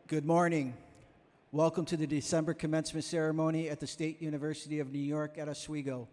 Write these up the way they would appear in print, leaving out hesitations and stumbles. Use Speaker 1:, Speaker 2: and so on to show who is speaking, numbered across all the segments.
Speaker 1: Good morning. Welcome to the December commencement ceremony at the State University of New York at Oswego.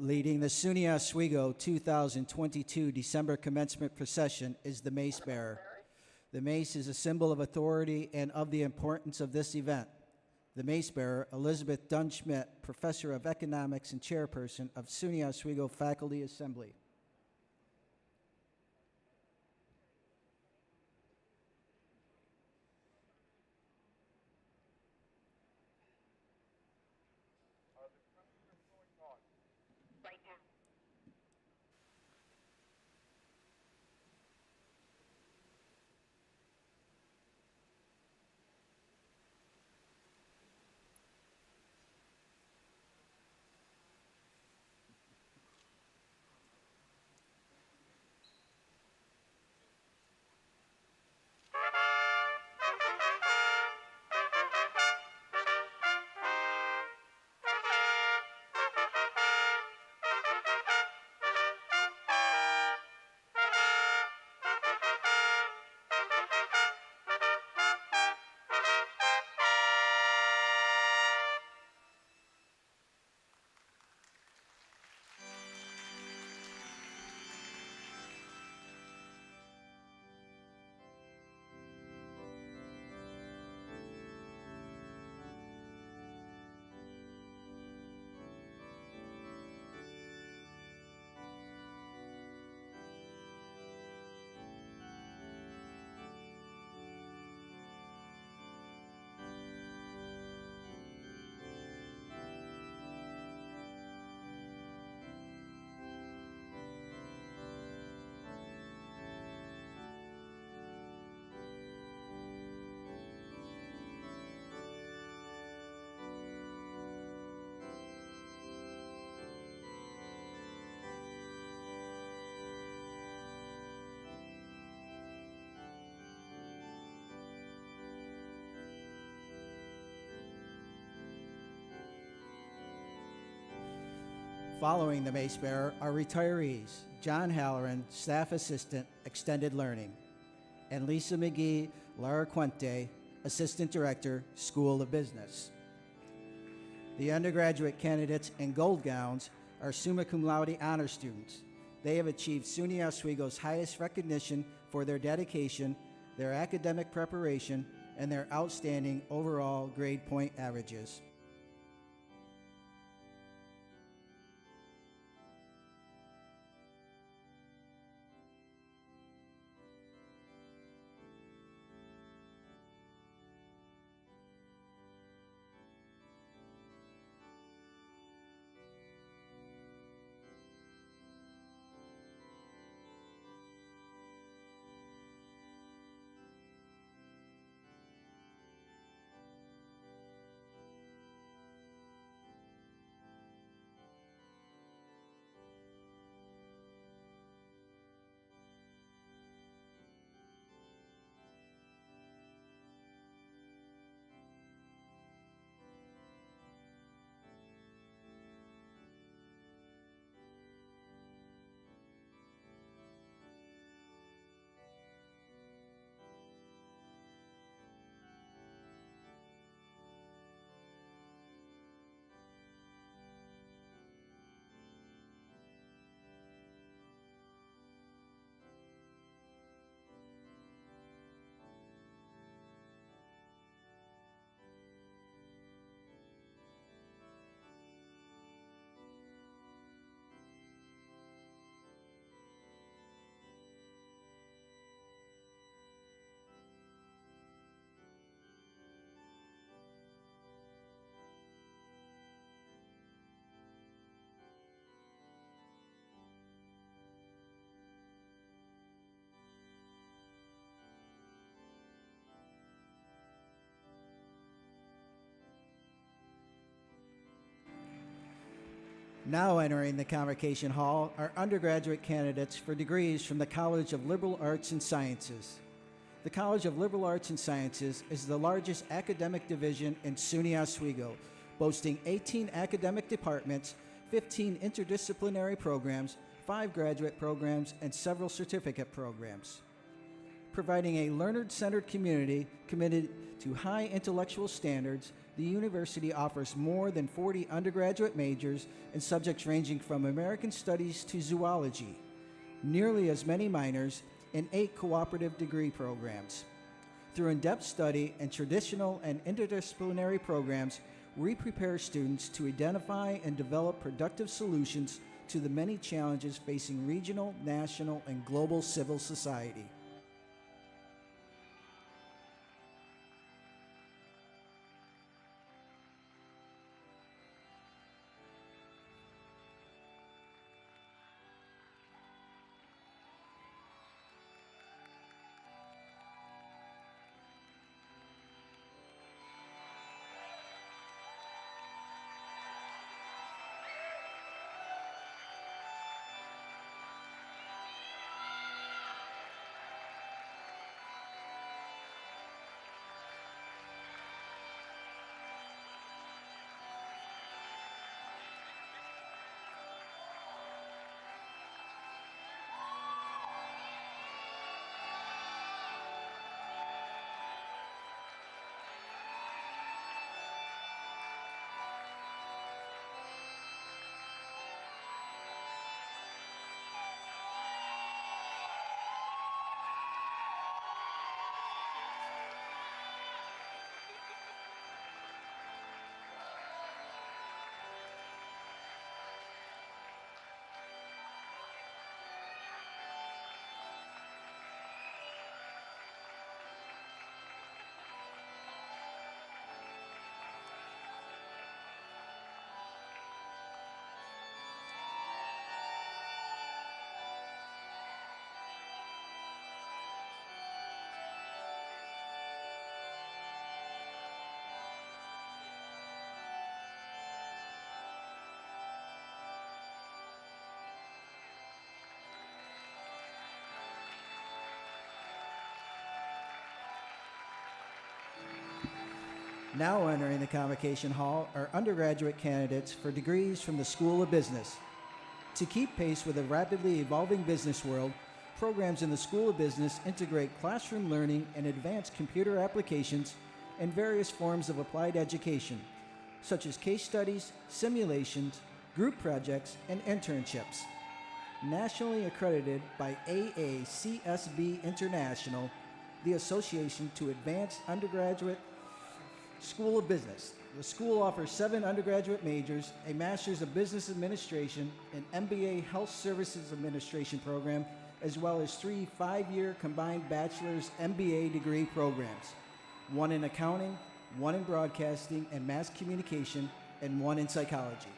Speaker 1: Leading the SUNY Oswego 2022 December Commencement Procession is the Mace Bearer. The mace is a symbol of authority and of the importance of this event. The Mace Bearer, Elizabeth Dunn Schmidt, Professor of Economics and Chairperson of SUNY Oswego Faculty Assembly. Following the Mace Bearer are retirees John Halloran, Staff Assistant, Extended Learning, and Lisa McGee Laraquente, Assistant Director, School of Business. The undergraduate candidates in gold gowns are summa cum laude honor students. They have achieved SUNY Oswego's highest recognition for their dedication, their academic preparation, and their outstanding overall grade point averages. Now entering the Convocation Hall are undergraduate candidates for degrees from the College of Liberal Arts and Sciences. The College of Liberal Arts and Sciences is the largest academic division in SUNY Oswego, boasting 18 academic departments, 15 interdisciplinary programs, 5 graduate programs, and several certificate programs. Providing a learner-centered community committed to high intellectual standards, the university offers more than 40 undergraduate majors in subjects ranging from American Studies to zoology, nearly as many minors, and 8 cooperative degree programs. Through in-depth study and traditional and interdisciplinary programs, we prepare students to identify and develop productive solutions to the many challenges facing regional, national, and global civil society. Now entering the Convocation Hall are undergraduate candidates for degrees from the School of Business. To keep pace with a rapidly evolving business world, programs in the School of Business integrate classroom learning and advanced computer applications and various forms of applied education, such as case studies, simulations, group projects, and internships. Nationally accredited by AACSB International, the Association to Advance Undergraduate School of Business. The school offers 7 undergraduate majors, a Master's of Business Administration, an MBA Health Services Administration program, as well as 3 5-year combined bachelor's MBA degree programs, 1 in accounting, 1 in broadcasting and mass communication, and 1 in psychology.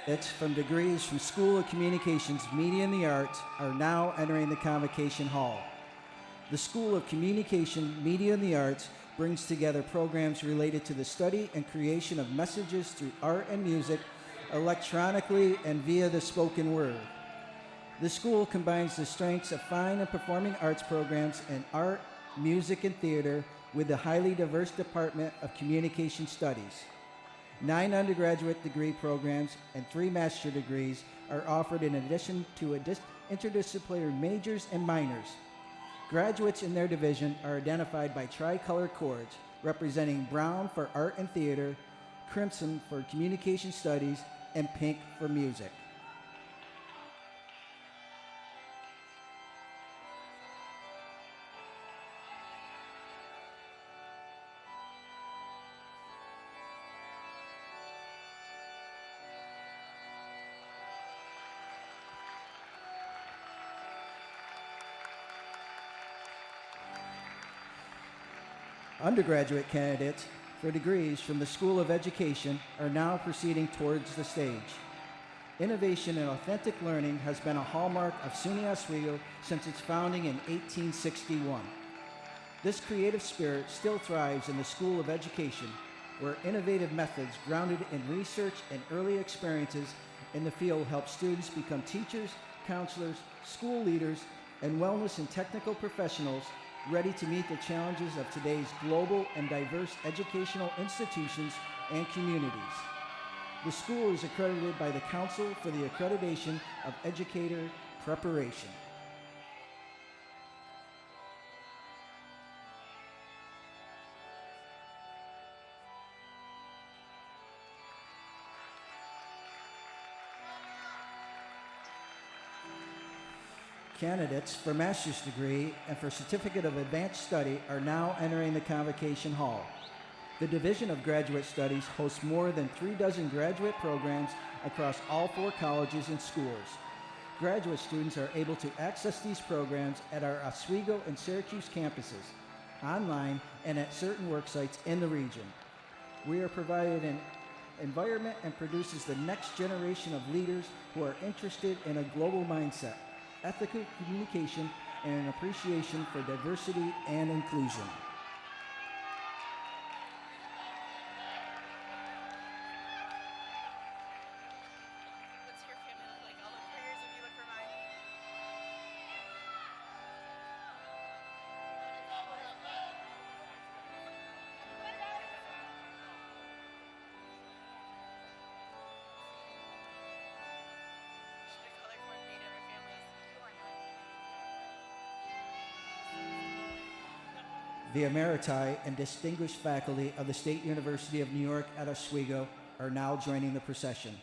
Speaker 1: Candidates from degrees from School of Communications, Media, and the Arts are now entering the Convocation Hall. The School of Communication, Media, and the Arts brings together programs related to the study and creation of messages through art and music, electronically and via the spoken word. The school combines the strengths of fine and performing arts programs in art, music, and theater with the highly diverse Department of Communication Studies. 9 undergraduate degree programs and 3 master degrees are offered in addition to interdisciplinary majors and minors. Graduates in their division are identified by tricolor cords, representing brown for art and theater, crimson for communication studies, and pink for music. Undergraduate candidates for degrees from the School of Education are now proceeding towards the stage. Innovation and authentic learning has been a hallmark of SUNY Oswego since its founding in 1861. This creative spirit still thrives in the School of Education, where innovative methods grounded in research and early experiences in the field help students become teachers, counselors, school leaders, and wellness and technical professionals ready to meet the challenges of today's global and diverse educational institutions and communities. The school is accredited by the Council for the Accreditation of Educator Preparation. Candidates for master's degree and for certificate of advanced study are now entering the Convocation Hall. The Division of Graduate Studies hosts more than 36 graduate programs across all 4 colleges and schools. Graduate students are able to access these programs at our Oswego and Syracuse campuses, online, and at certain work sites in the region. We are provided an environment and produces the next generation of leaders who are interested in a global mindset, ethical communication, and an appreciation for diversity and inclusion.
Speaker 2: What's your family look like? I'll look for yours if you look for mine. Should have color coordinated our families. You are not.
Speaker 1: The emeriti and distinguished faculty of the State University of New York at Oswego are now joining the procession.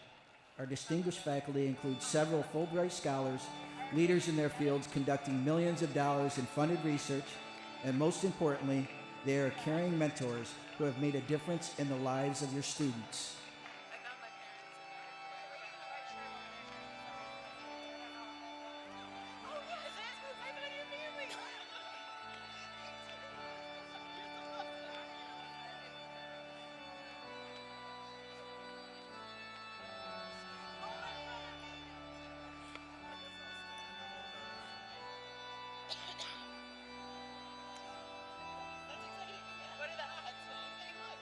Speaker 1: Our distinguished faculty include several Fulbright scholars, leaders in their fields conducting millions of dollars in funded research, and most importantly, they are caring mentors who have made a difference in the lives of your students.
Speaker 2: I found my parents in there. Oh, yes! I found your family! That's exciting. What are the odds? Hey, look.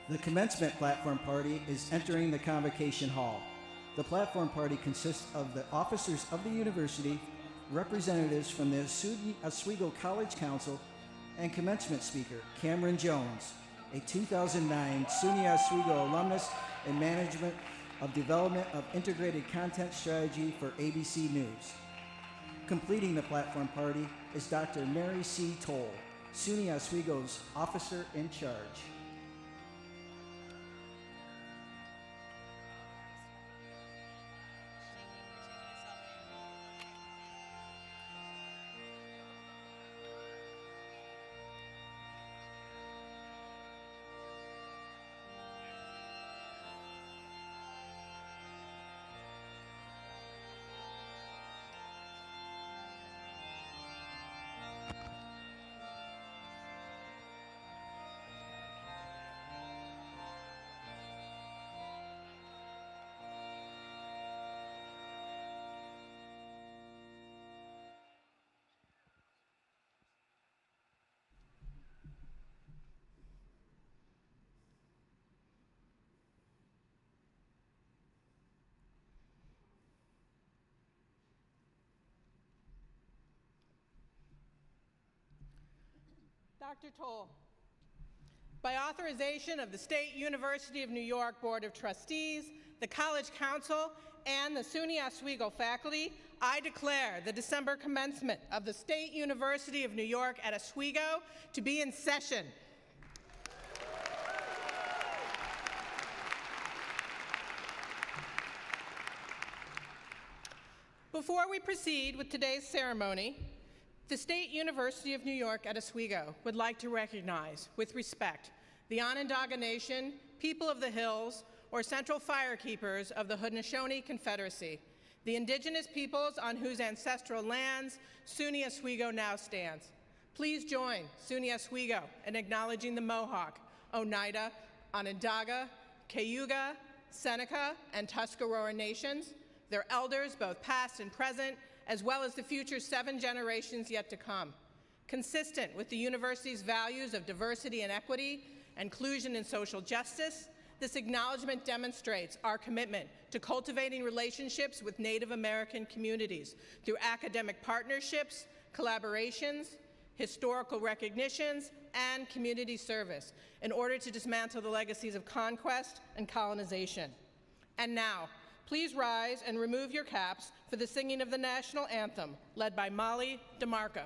Speaker 1: The Commencement Platform Party is entering the Convocation Hall. The Platform Party consists of the officers of the university, representatives from the SUNY Oswego College Council, and commencement speaker Cameron Jones, a 2009 SUNY Oswego alumnus in Management of Development of Integrated Content Strategy for ABC News. Completing the Platform Party is Dr. Mary C. Toll, SUNY Oswego's officer in charge.
Speaker 3: Dr. Toll, by authorization of the State University of New York Board of Trustees, the College Council, and the SUNY Oswego faculty, I declare the December commencement of the State University of New York at Oswego to be in session. Before we proceed with today's ceremony, the State University of New York at Oswego would like to recognize, with respect, the Onondaga Nation, people of the Hills, or Central Firekeepers of the Haudenosaunee Confederacy, the indigenous peoples on whose ancestral lands SUNY Oswego now stands. Please join SUNY Oswego in acknowledging the Mohawk, Oneida, Onondaga, Cayuga, Seneca, and Tuscarora nations, their elders, both past and present, as well as the future 7 generations yet to come. Consistent with the university's values of diversity and equity, inclusion and social justice, this acknowledgement demonstrates our commitment to cultivating relationships with Native American communities through academic partnerships, collaborations, historical recognitions, and community service in order to dismantle the legacies of conquest and colonization. And now, please rise and remove your caps for the singing of the national anthem, led by Molly DeMarco.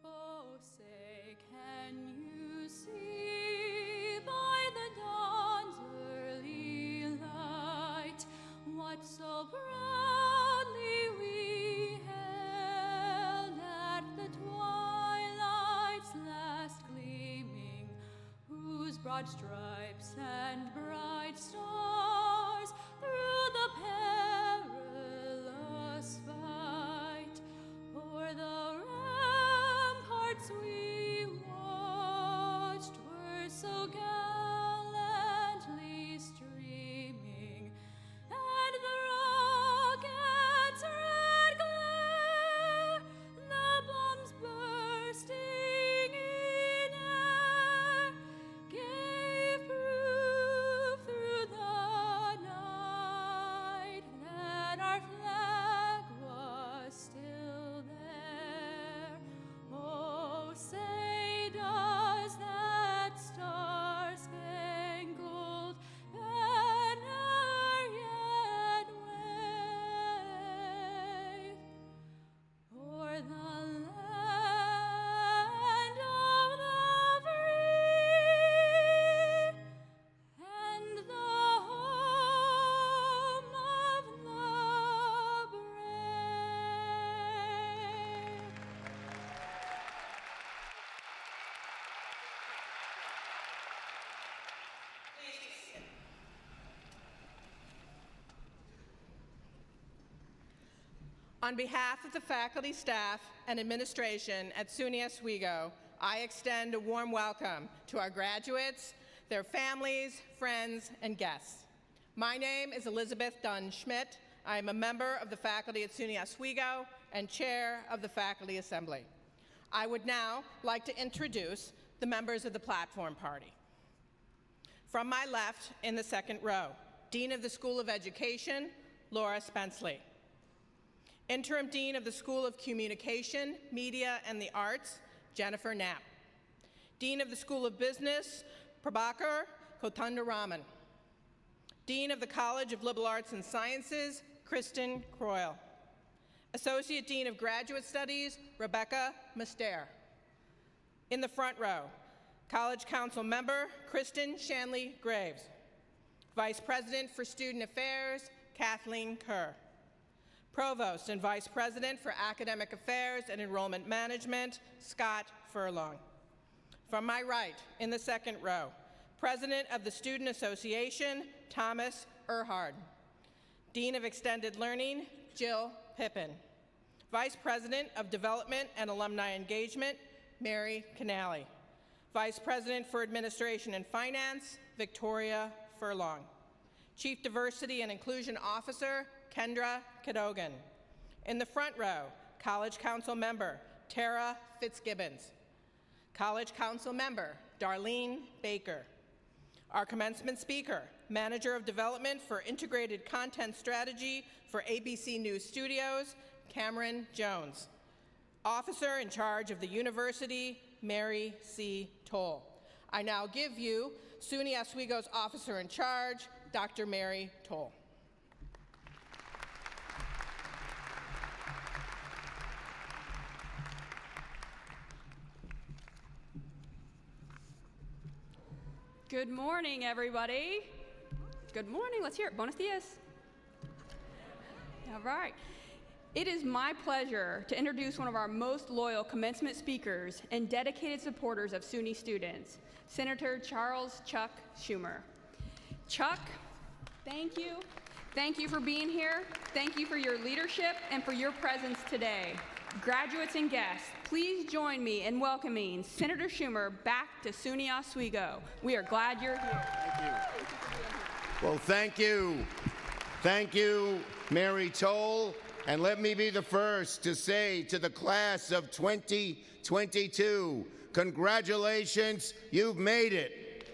Speaker 4: Oh, say, can you see by the dawn's early light what so proudly we held at the twilight's last gleaming, whose broad stripes and bright stars through the perilous fight o'er the ramparts we watched were so gallantly streaming, and the rocket's red glare, the bombs bursting in air, gave proof through the night that our flag was still there. Oh, say, does that star-spangled banner yet wave o'er the land of the free and the home of the brave?
Speaker 3: On behalf of the faculty, staff, and administration at SUNY Oswego, I extend a warm welcome to our graduates, their families, friends, and guests. My name is Elizabeth Dunn Schmidt. I am a member of the faculty at SUNY Oswego and chair of the Faculty Assembly. I would now like to introduce the members of the platform party. From my left, in the second row, Dean of the School of Education, Laura Spenceley. Interim Dean of the School of Communication, Media, and the Arts, Jennifer Knapp. Dean of the School of Business, Prabhakar Kotundaraman. Dean of the College of Liberal Arts and Sciences, Kristen Croyle. Associate Dean of Graduate Studies, Rebecca Mustair. In the front row, College Council Member, Kristen Shanley Graves. Vice President for Student Affairs, Kathleen Kerr. Provost and Vice President for Academic Affairs and Enrollment Management, Scott Furlong. From my right, in the second row, President of the Student Association, Thomas Erhard. Dean of Extended Learning, Jill Pippin. Vice President of Development and Alumni Engagement, Mary Canali. Vice President for Administration and Finance, Victoria Furlong. Chief Diversity and Inclusion Officer, Kendra Cadogan. In the front row, College Council Member, Tara Fitzgibbons. College Council Member, Darlene Baker. Our commencement speaker, Manager of Development for Integrated Content Strategy for ABC News Studios, Cameron Jones. Officer in charge of the university, Mary C. Toll. I now give you SUNY Oswego's Officer in Charge, Dr. Mary Toll.
Speaker 5: Good morning, everybody. Good morning. Let's hear it. Buenos dias. All right. It is my pleasure to introduce one of our most loyal commencement speakers and dedicated supporters of SUNY students, Senator Charles Chuck Schumer. Chuck, thank you. Thank you for being here. Thank you for your leadership and for your presence today. Graduates and guests, please join me in welcoming Senator Schumer back to SUNY Oswego. We are glad you're here.
Speaker 6: Thank you. Well, thank you. Thank you, Mary Toll. And let me be the first to say to the class of 2022, congratulations, you've made it.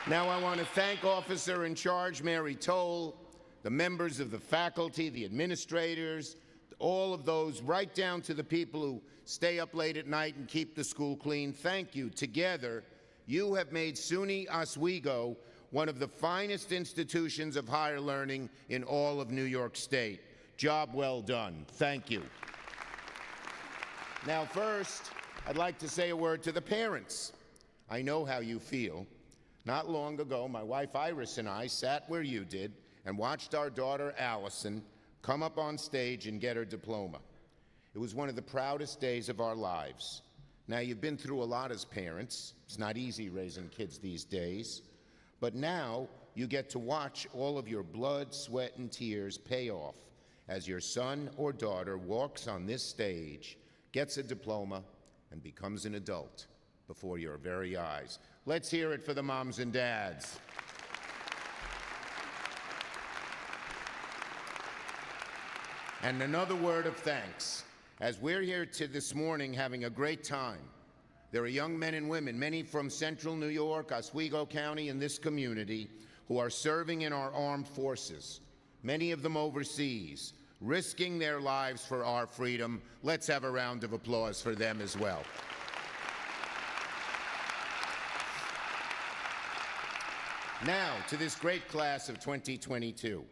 Speaker 6: Now I want to thank Officer in Charge Mary Toll, the members of the faculty, the administrators, all of those, right down to the people who stay up late at night and keep the school clean. Thank you. Together, you have made SUNY Oswego one of the finest institutions of higher learning in all of New York State. Job well done. Thank you. Now, first, I'd like to say a word to the parents. I know how you feel. Not long ago, my wife Iris and I sat where you did and watched our daughter Allison come up on stage and get her diploma. It was one of the proudest days of our lives. Now, you've been through a lot as parents. It's not easy raising kids these days. But now you get to watch all of your blood, sweat, and tears pay off as your son or daughter walks on this stage, gets a diploma, and becomes an adult before your very eyes. Let's hear it for the moms and dads. And another word of thanks. As we're here this morning having a great time, there are young men and women, many from central New York, Oswego County, and this community, who are serving in our armed forces, many of them overseas, risking their lives for our freedom. Let's have a round of applause for them as well. Now, to this great class of 2022.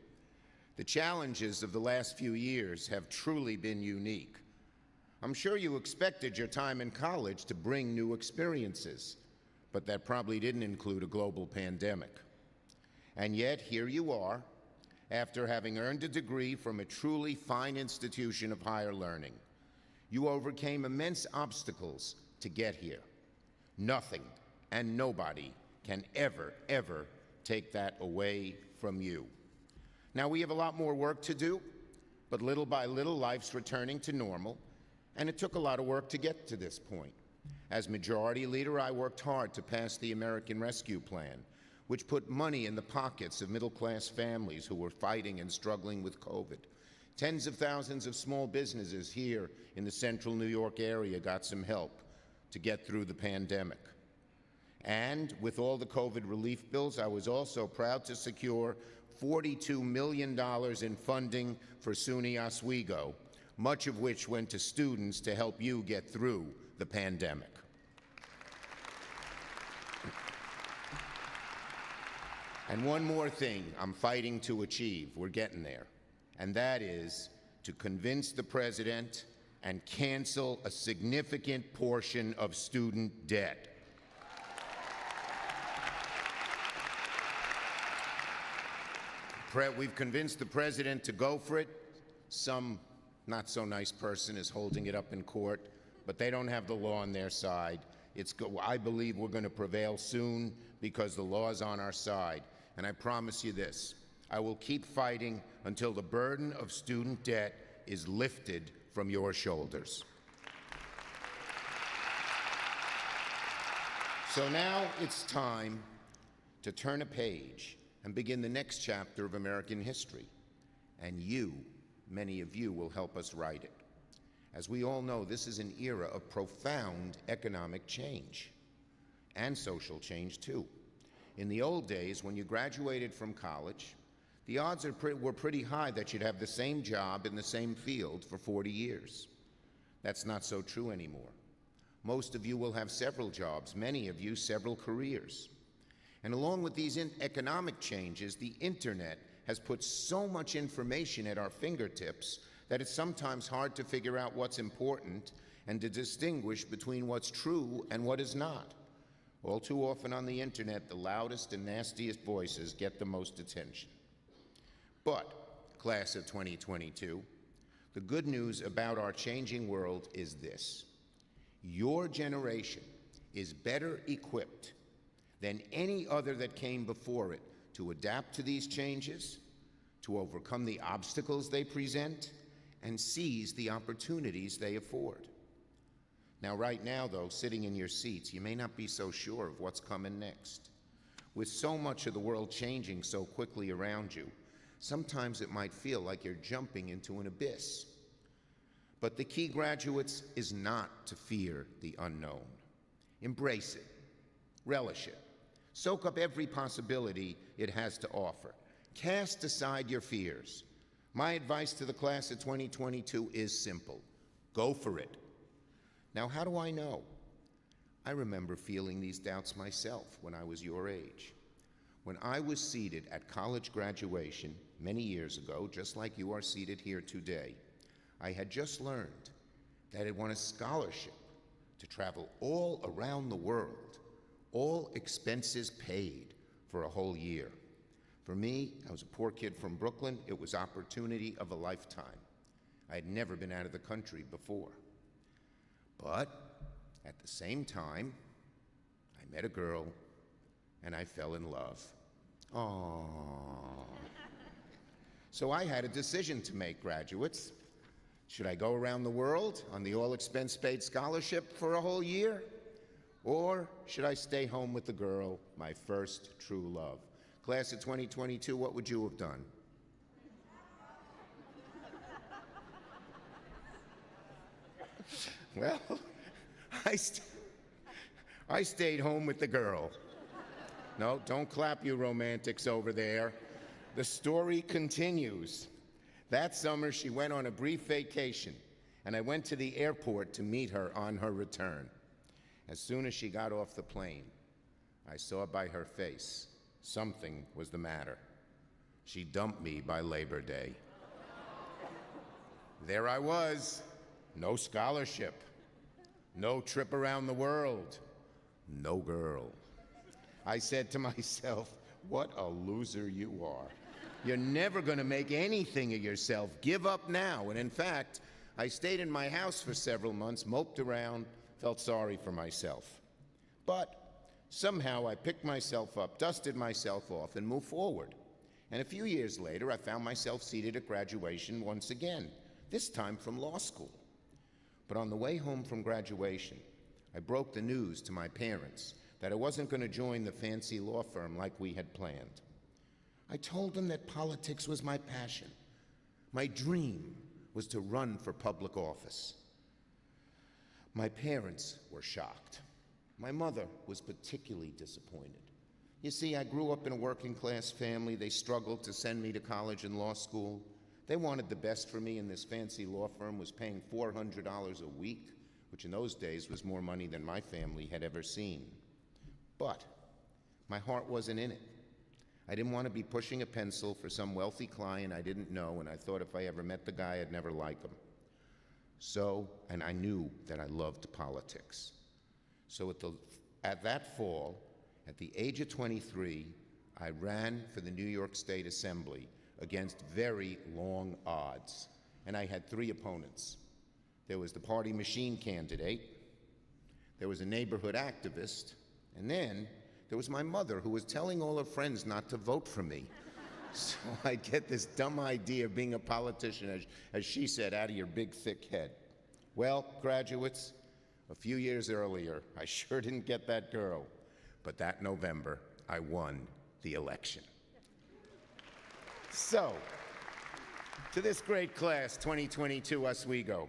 Speaker 6: The challenges of the last few years have truly been unique. I'm sure you expected your time in college to bring new experiences, but that probably didn't include a global pandemic. And yet, here you are, after having earned a degree from a truly fine institution of higher learning. You overcame immense obstacles to get here. Nothing and nobody can ever, ever take that away from you. Now, we have a lot more work to do, but little by little, life's returning to normal, and it took a lot of work to get to this point. As Majority Leader, I worked hard to pass the American Rescue Plan, which put money in the pockets of middle-class families who were fighting and struggling with COVID. Tens of thousands of small businesses here in the central New York area got some help to get through the pandemic. And with all the COVID relief bills, I was also proud to secure $42 million in funding for SUNY Oswego, much of which went to students to help you get through the pandemic. And one more thing I'm fighting to achieve, we're getting there, and that is to convince the president and cancel a significant portion of student debt. We've convinced the president to go for it. Some not so nice person is holding it up in court, but they don't have the law on their side. I believe we're going to prevail soon because the law is on our side. And I promise you this, I will keep fighting until the burden of student debt is lifted from your shoulders. So now it's time to turn a page and begin the next chapter of American history. And you, many of you, will help us write it. As we all know, this is an era of profound economic change and social change, too. In the old days, when you graduated from college, the odds were pretty high that you'd have the same job in the same field for 40 years. That's not so true anymore. Most of you will have several jobs, many of you several careers. And along with these economic changes, the internet has put so much information at our fingertips that it's sometimes hard to figure out what's important and to distinguish between what's true and what is not. All too often on the internet, the loudest and nastiest voices get the most attention. But, class of 2022, the good news about our changing world is this: your generation is better equipped than any other that came before it to adapt to these changes, to overcome the obstacles they present, and seize the opportunities they afford. Now, right now, though, sitting in your seats, you may not be so sure of what's coming next. With so much of the world changing so quickly around you, sometimes it might feel like you're jumping into an abyss. But the key, graduates, is not to fear the unknown. Embrace it, relish it, soak up every possibility it has to offer. Cast aside your fears. My advice to the class of 2022 is simple: go for it. Now, how do I know? I remember feeling these doubts myself when I was your age. When I was seated at college graduation many years ago, just like you are seated here today, I had just learned that I won a scholarship to travel all around the world, all expenses paid, for a whole year. For me, I was a poor kid from Brooklyn. It was opportunity of a lifetime. I had never been out of the country before. But at the same time, I met a girl and I fell in love. Aww. So I had a decision to make, graduates. Should I go around the world on the all-expense-paid scholarship for a whole year? Or should I stay home with the girl, my first true love? Class of 2022, what would you have done? Well, I stayed home with the girl. No, don't clap, you romantics over there. The story continues. That summer, she went on a brief vacation, and I went to the airport to meet her on her return. As soon as she got off the plane, I saw by her face something was the matter. She dumped me by Labor Day. There I was, no scholarship, no trip around the world, no girl. I said to myself, what a loser you are. You're never going to make anything of yourself. Give up now. And in fact, I stayed in my house for several months, moped around, felt sorry for myself. But somehow I picked myself up, dusted myself off, and moved forward. And a few years later, I found myself seated at graduation once again, this time from law school. But on the way home from graduation, I broke the news to my parents that I wasn't going to join the fancy law firm like we had planned. I told them that politics was my passion. My dream was to run for public office. My parents were shocked. My mother was particularly disappointed. You see, I grew up in a working-class family. They struggled to send me to college and law school. They wanted the best for me, and this fancy law firm was paying $400 a week, which in those days was more money than my family had ever seen. But my heart wasn't in it. I didn't want to be pushing a pencil for some wealthy client I didn't know, and I thought if I ever met the guy, I'd never like him. So, and I knew that I loved politics. So at that fall, at the age of 23, I ran for the New York State Assembly against very long odds. And I had three opponents. There was the party machine candidate, there was a neighborhood activist, and then there was my mother, who was telling all her friends not to vote for me. So I'd get this dumb idea of being a politician, as she said, out of your big, thick head. Well, graduates, a few years earlier, I sure didn't get that girl. But that November, I won the election. So, to this great class, 2022 Oswego,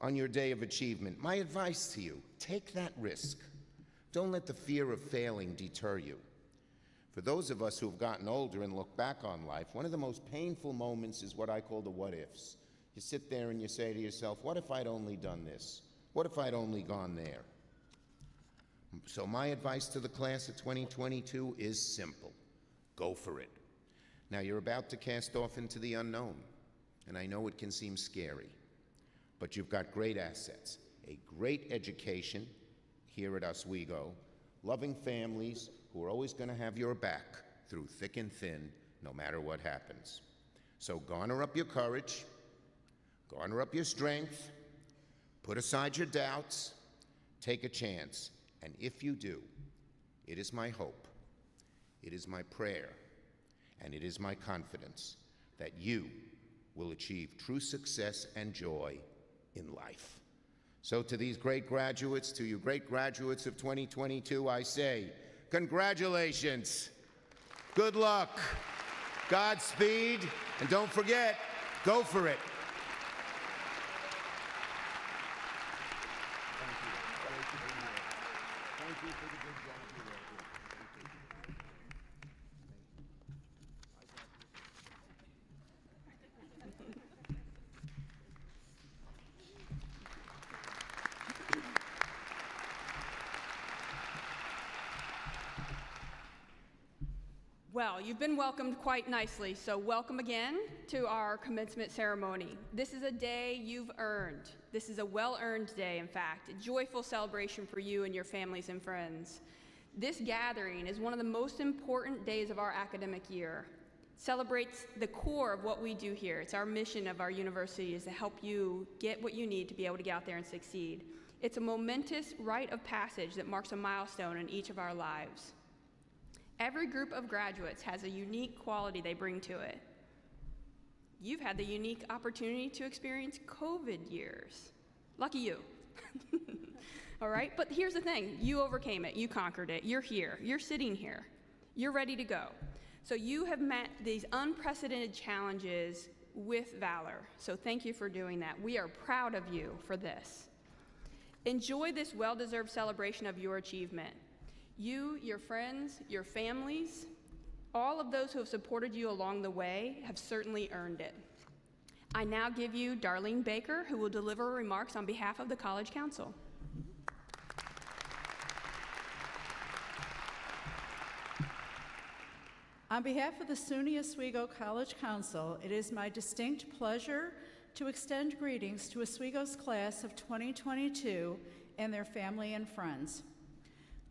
Speaker 6: on your day of achievement, my advice to you, take that risk. Don't let the fear of failing deter you. For those of us who have gotten older and look back on life, one of the most painful moments is what I call the what-ifs. You sit there and you say to yourself, what if I'd only done this? What if I'd only gone there? So my advice to the class of 2022 is simple. Go for it. Now, you're about to cast off into the unknown, and I know it can seem scary. But you've got great assets, a great education here at Oswego, loving families who are always going to have your back through thick and thin, no matter what happens. So garner up your courage, garner up your strength, put aside your doubts, take a chance, and if you do, it is my hope, it is my prayer, and it is my confidence that you will achieve true success and joy in life. So to these great graduates, to you great graduates of 2022, I say, congratulations, good luck, Godspeed, and don't forget, go for it. Thank you for the good job you did.
Speaker 5: Well, you've been welcomed quite nicely, so welcome again to our commencement ceremony. This is a day you've earned. This is a well-earned day, in fact, a joyful celebration for you and your families and friends. This gathering is one of the most important days of our academic year. It celebrates the core of what we do here. It's our mission of our university is to help you get what you need to be able to get out there and succeed. It's a momentous rite of passage that marks a milestone in each of our lives. Every group of graduates has a unique quality they bring to it. You've had the unique opportunity to experience COVID years. Lucky you. All right, but here's the thing. You overcame it. You conquered it. You're here. You're sitting here. You're ready to go. So you have met these unprecedented challenges with valor. So thank you for doing that. We are proud of you for this. Enjoy this well-deserved celebration of your achievement. You, your friends, your families, all of those who have supported you along the way have certainly earned it. I now give you Darlene Baker, who will deliver remarks on behalf of the College Council.
Speaker 7: On behalf of the SUNY Oswego College Council, it is my distinct pleasure to extend greetings to Oswego's class of 2022 and their family and friends.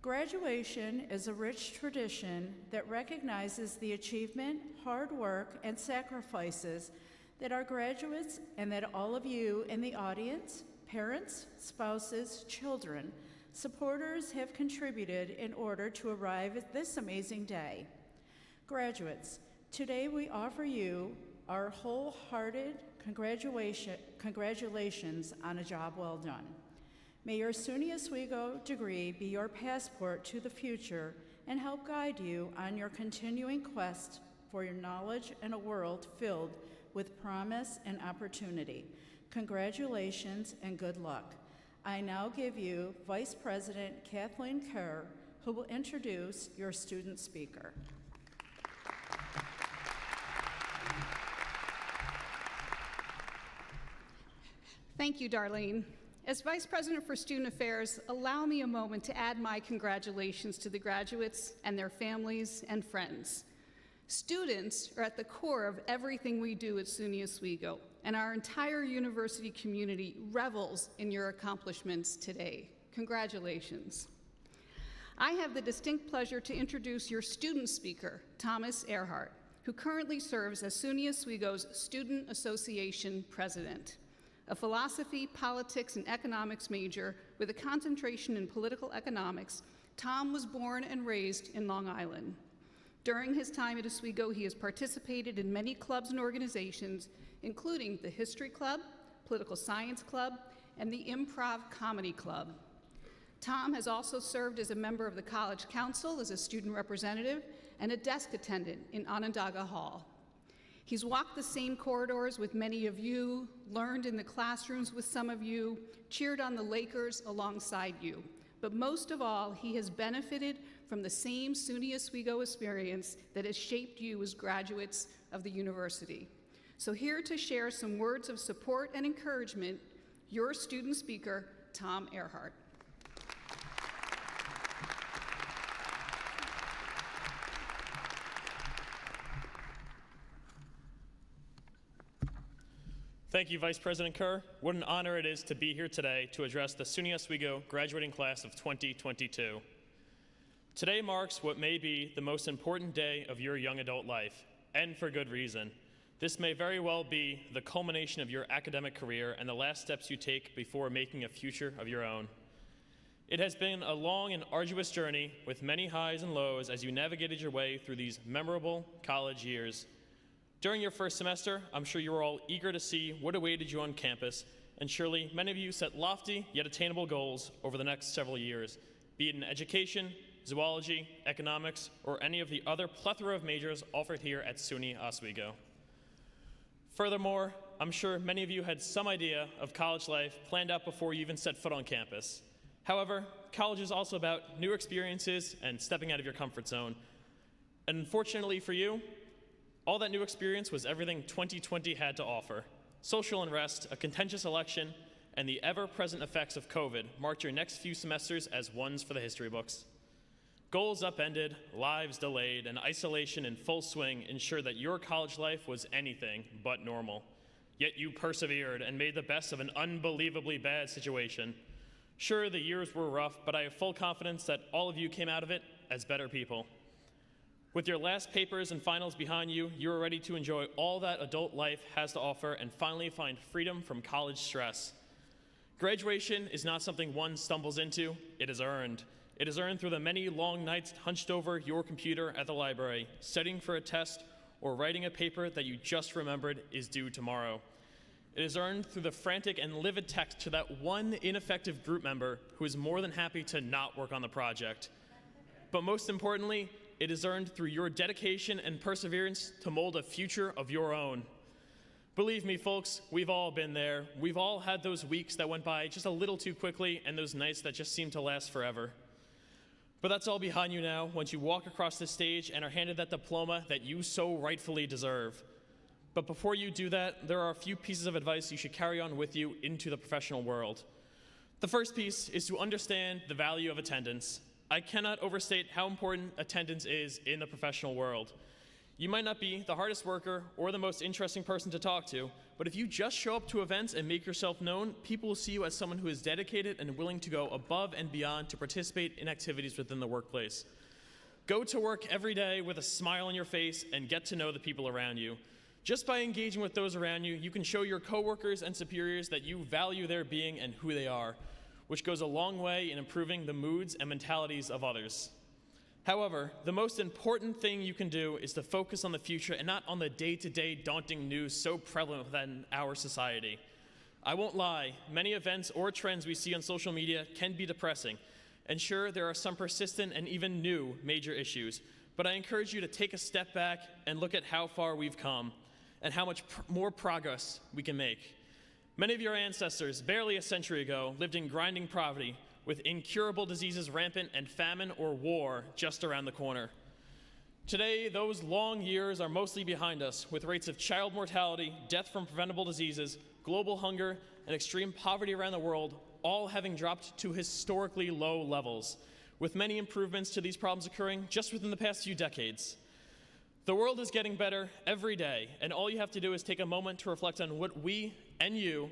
Speaker 7: Graduation is a rich tradition that recognizes the achievement, hard work, and sacrifices that our graduates and that all of you in the audience, parents, spouses, children, supporters have contributed in order to arrive at this amazing day. Graduates, today we offer you our wholehearted congratulations on a job well done. May your SUNY Oswego degree be your passport to the future and help guide you on your continuing quest for your knowledge in a world filled with promise and opportunity. Congratulations and good luck. I now give you Vice President Kathleen Kerr, who will introduce your student speaker.
Speaker 8: Thank you, Darlene. As Vice President for Student Affairs, allow me a moment to add my congratulations to the graduates and their families and friends. Students are at the core of everything we do at SUNY Oswego, and our entire university community revels in your accomplishments today. Congratulations. I have the distinct pleasure to introduce your student speaker, Thomas Earhart, who currently serves as SUNY Oswego's Student Association President. A philosophy, politics, and economics major with a concentration in political economics, Tom was born and raised in Long Island. During his time at Oswego, he has participated in many clubs and organizations, including the History Club, Political Science Club, and the Improv Comedy Club. Tom has also served as a member of the College Council as a student representative and a desk attendant in Onondaga Hall. He's walked the same corridors with many of you, learned in the classrooms with some of you, cheered on the Lakers alongside you. But most of all, he has benefited from the same SUNY Oswego experience that has shaped you as graduates of the university. So here to share some words of support and encouragement, your student speaker, Tom Earhart.
Speaker 9: Thank you, Vice President Kerr. What an honor it is to be here today to address the SUNY Oswego graduating class of 2022. Today marks what may be the most important day of your young adult life, and for good reason. This may very well be the culmination of your academic career and the last steps you take before making a future of your own. It has been a long and arduous journey with many highs and lows as you navigated your way through these memorable college years. During your first semester, I'm sure you were all eager to see what awaited you on campus, and surely many of you set lofty yet attainable goals over the next several years, be it in education, zoology, economics, or any of the other plethora of majors offered here at SUNY Oswego. Furthermore, I'm sure many of you had some idea of college life planned out before you even set foot on campus. However, college is also about new experiences and stepping out of your comfort zone. And unfortunately for you, all that new experience was everything 2020 had to offer. Social unrest, a contentious election, and the ever-present effects of COVID marked your next few semesters as ones for the history books. Goals upended, lives delayed, and isolation in full swing ensured that your college life was anything but normal. Yet you persevered and made the best of an unbelievably bad situation. Sure, the years were rough, but I have full confidence that all of you came out of it as better people. With your last papers and finals behind you, you are ready to enjoy all that adult life has to offer and finally find freedom from college stress. Graduation is not something one stumbles into, it is earned. It is earned through the many long nights hunched over your computer at the library, studying for a test, or writing a paper that you just remembered is due tomorrow. It is earned through the frantic and livid text to that one ineffective group member who is more than happy to not work on the project. But most importantly, it is earned through your dedication and perseverance to mold a future of your own. Believe me, folks, we've all been there. We've all had those weeks that went by just a little too quickly and those nights that just seemed to last forever. But that's all behind you now once you walk across the stage and are handed that diploma that you so rightfully deserve. But before you do that, there are a few pieces of advice you should carry on with you into the professional world. The first piece is to understand the value of attendance. I cannot overstate how important attendance is in the professional world. You might not be the hardest worker or the most interesting person to talk to, but if you just show up to events and make yourself known, people will see you as someone who is dedicated and willing to go above and beyond to participate in activities within the workplace. Go to work every day with a smile on your face and get to know the people around you. Just by engaging with those around you, you can show your coworkers and superiors that you value their being and who they are, which goes a long way in improving the moods and mentalities of others. However, the most important thing you can do is to focus on the future and not on the day-to-day daunting news so prevalent within our society. I won't lie, many events or trends we see on social media can be depressing, and sure, there are some persistent and even new major issues, but I encourage you to take a step back and look at how far we've come and how much more progress we can make. Many of your ancestors, barely a century ago, lived in grinding poverty with incurable diseases rampant and famine or war just around the corner. Today, those long years are mostly behind us, with rates of child mortality, death from preventable diseases, global hunger, and extreme poverty around the world all having dropped to historically low levels, with many improvements to these problems occurring just within the past few decades. The world is getting better every day, and all you have to do is take a moment to reflect on what we and you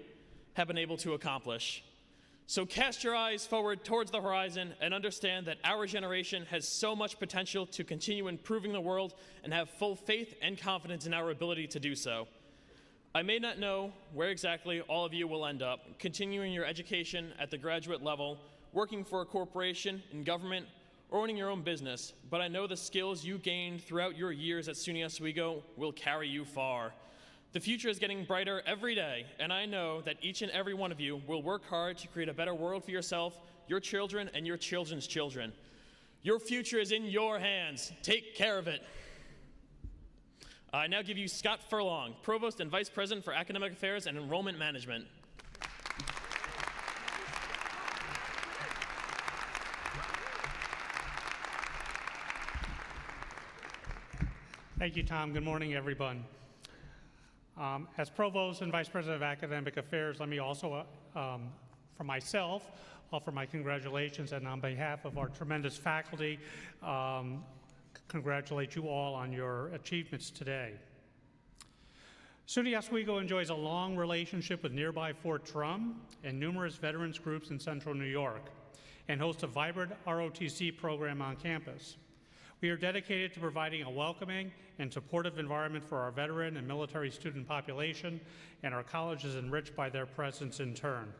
Speaker 9: have been able to accomplish. So cast your eyes forward towards the horizon and understand that our generation has so much potential to continue improving the world and have full faith and confidence in our ability to do so. I may not know where exactly all of you will end up, continuing your education at the graduate level, working for a corporation, in government, or owning your own business, but I know the skills you gained throughout your years at SUNY Oswego will carry you far. The future is getting brighter every day, and I know that each and every one of you will work hard to create a better world for yourself, your children, and your children's children. Your future is in your hands. Take care of it. I now give you Scott Furlong, Provost and Vice President for Academic Affairs and Enrollment Management.
Speaker 10: Thank you, Tom. Good morning, everyone. As Provost and Vice President of Academic Affairs, let me also, for myself, offer my congratulations, and on behalf of our tremendous faculty, congratulate you all on your achievements today. SUNY Oswego enjoys a long relationship with nearby Fort Drum and numerous veterans groups in central New York, and hosts a vibrant ROTC program on campus. We are dedicated to providing a welcoming and supportive environment for our veteran and military student population, and our college is enriched by their presence in turn.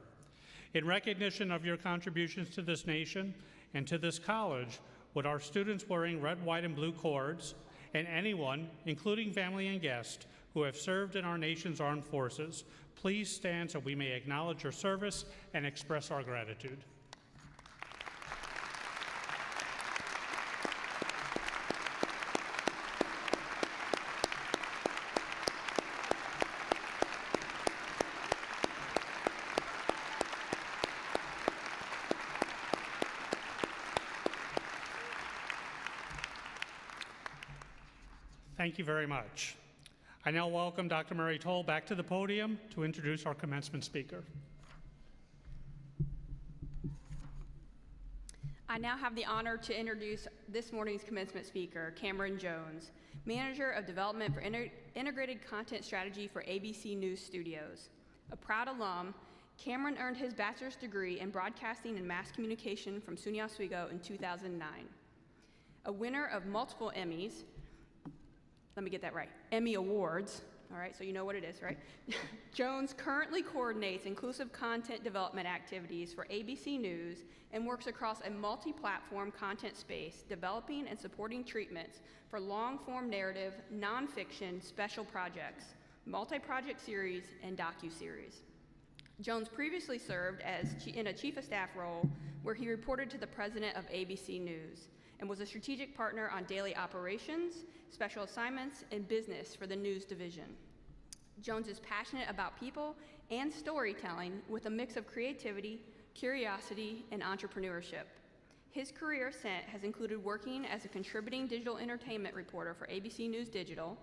Speaker 10: In recognition of your contributions to this nation and to this college, would our students wearing red, white, and blue cords, and anyone, including family and guests, who have served in our nation's armed forces, please stand so we may acknowledge your service and express our gratitude. Thank you very much. I now welcome Dr. Mary Toll back to the podium to introduce our commencement speaker.
Speaker 5: I now have the honor to introduce this morning's commencement speaker, Cameron Jones, Manager of Development for Integrated Content Strategy for ABC News Studios. A proud alum, Cameron earned his bachelor's degree in Broadcasting and Mass Communication from SUNY Oswego in 2009. A winner of multiple Emmys, let me get that right, Emmy Awards, all right, so you know what it is, right? Jones currently coordinates inclusive content development activities for ABC News and works across a multi-platform content space, developing and supporting treatments for long-form narrative, nonfiction, special projects, multi-project series, and docu-series. Jones previously served in a chief of staff role where he reported to the president of ABC News and was a strategic partner on daily operations, special assignments, and business for the news division. Jones is passionate about people and storytelling with a mix of creativity, curiosity, and entrepreneurship. His career ascent has included working as a contributing digital entertainment reporter for ABC News Digital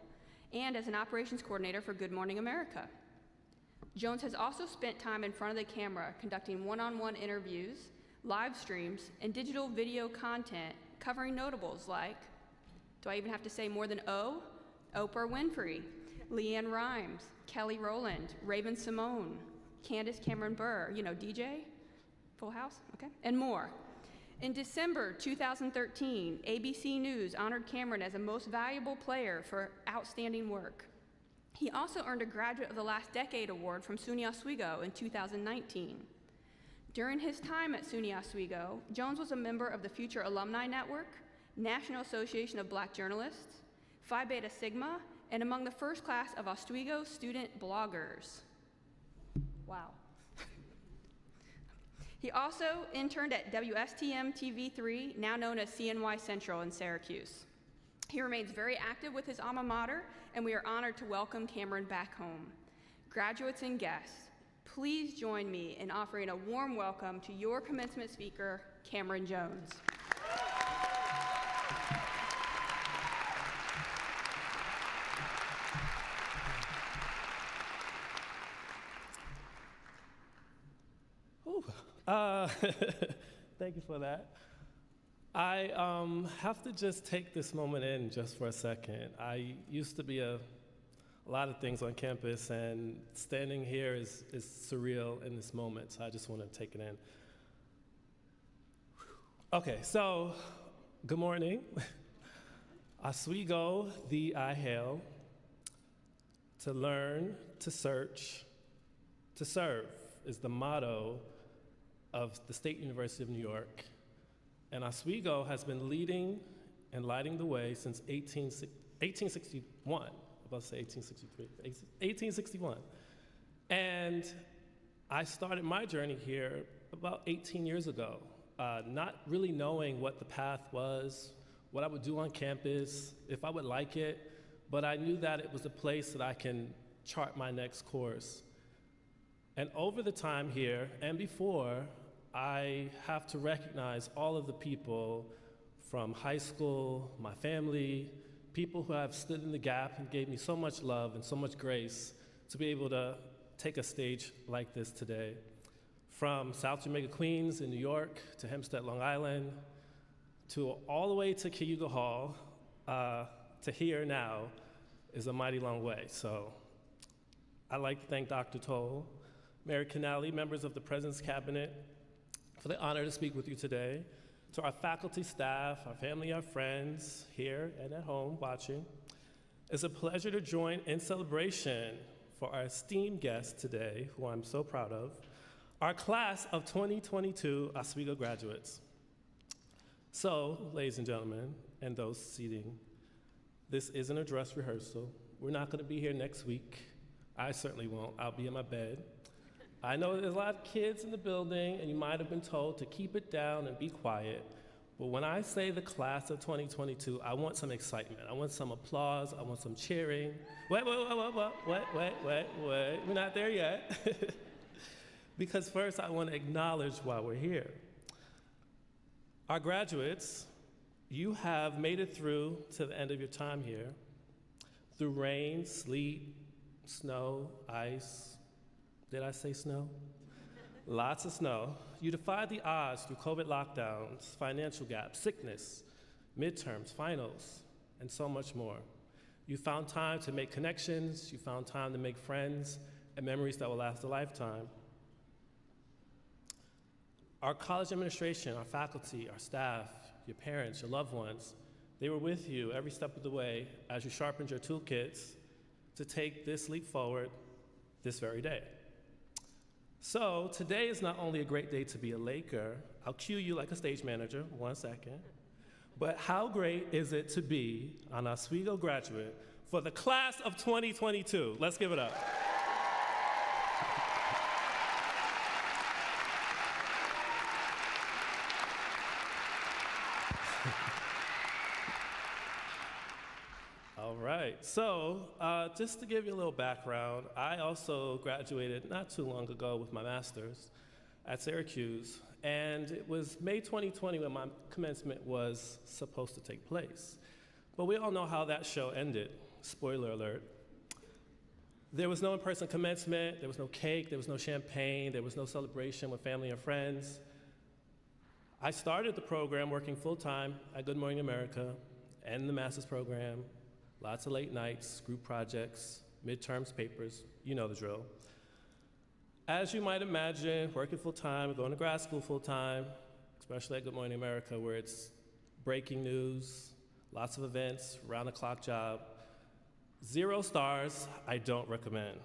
Speaker 5: and as an operations coordinator for Good Morning America. Jones has also spent time in front of the camera conducting one-on-one interviews, live streams, and digital video content covering notables like, do I even have to say more than O? Oprah Winfrey, Leanne Rimes, Kelly Rowland, Raven Simone, Candace Cameron Burr, you know, DJ, Full House, okay, and more. In December 2013, ABC News honored Cameron as a most valuable player for outstanding work. He also earned a Graduate of the Last Decade award from SUNY Oswego in 2019. During his time at SUNY Oswego, Jones was a member of the Future Alumni Network, National Association of Black Journalists, Phi Beta Sigma, and among the first class of Oswego student bloggers. Wow. He also interned at WSTM TV3, now known as CNY Central in Syracuse. He remains very active with his alma mater, and we are honored to welcome Cameron back home. Graduates and guests, please join me in offering a warm welcome to your commencement speaker, Cameron Jones.
Speaker 11: Thank you for that. I have to just take this moment in just for a second. I used to be a lot of things on campus, and standing here is surreal in this moment, so I just want to take it in. Okay, so good morning. Oswego, thee I hail, to learn, to search, to serve is the motto of the State University of New York. And Oswego has been leading and lighting the way since 1861. I'm about to say 1863, 1861. And I started my journey here about 18 years ago, not really knowing what the path was, what I would do on campus, if I would like it, but I knew that it was a place that I can chart my next course. And over the time here and before, I have to recognize all of the people from high school, my family, people who have stood in the gap and gave me so much love and so much grace to be able to take a stage like this today. From South Jamaica, Queens in New York, to Hempstead, Long Island, to all the way to Cayuga Hall, to here now is a mighty long way. So I'd like to thank Dr. Toll, Mayor Canali, members of the President's Cabinet, for the honor to speak with you today. To our faculty, staff, our family, our friends here and at home watching, it's a pleasure to join in celebration for our esteemed guests today, who I'm so proud of, our class of 2022 Oswego graduates. So, ladies and gentlemen, and those seating, this isn't a dress rehearsal. We're not going to be here next week. I certainly won't. I'll be in my bed. I know there's a lot of kids in the building, and you might have been told to keep it down and be quiet. But when I say the class of 2022, I want some excitement. I want some applause. I want some cheering. Wait. We're not there yet. Because first, I want to acknowledge why we're here. Our graduates, you have made it through to the end of your time here, through rain, sleet, snow, ice. Did I say snow? Lots of snow. You defied the odds through COVID lockdowns, financial gaps, sickness, midterms, finals, and so much more. You found time to make connections, you found time to make friends, and memories that will last a lifetime. Our college administration, our faculty, our staff, your parents, your loved ones, they were with you every step of the way as you sharpened your toolkits to take this leap forward this very day. So today is not only a great day to be a Laker, I'll cue you like a stage manager, 1 second, but how great is it to be an Oswego graduate for the class of 2022? Let's give it up. All right, so just to give you a little background, I also graduated not too long ago with my master's at Syracuse, and it was May 2020 when my commencement was supposed to take place. But we all know how that show ended. Spoiler alert. There was no in-person commencement, there was no cake, there was no champagne, there was no celebration with family and friends. I started the program working full-time at Good Morning America and the master's program. Lots of late nights, group projects, midterms, papers, you know the drill. As you might imagine, working full-time, going to grad school full-time, especially at Good Morning America, where it's breaking news, lots of events, round-the-clock job. 0 stars, I don't recommend.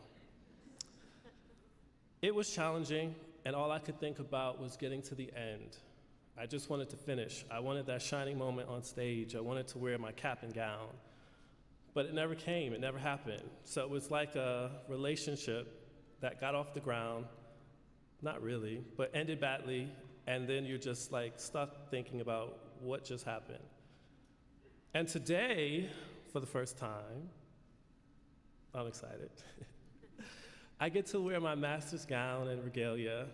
Speaker 11: It was challenging, and all I could think about was getting to the end. I just wanted to finish. I wanted that shining moment on stage. I wanted to wear my cap and gown. But it never came, it never happened. So it was like a relationship that got off the ground, not really, but ended badly, and then you're just like stuck thinking about what just happened. And today, for the first time, I'm excited, I get to wear my master's gown and regalia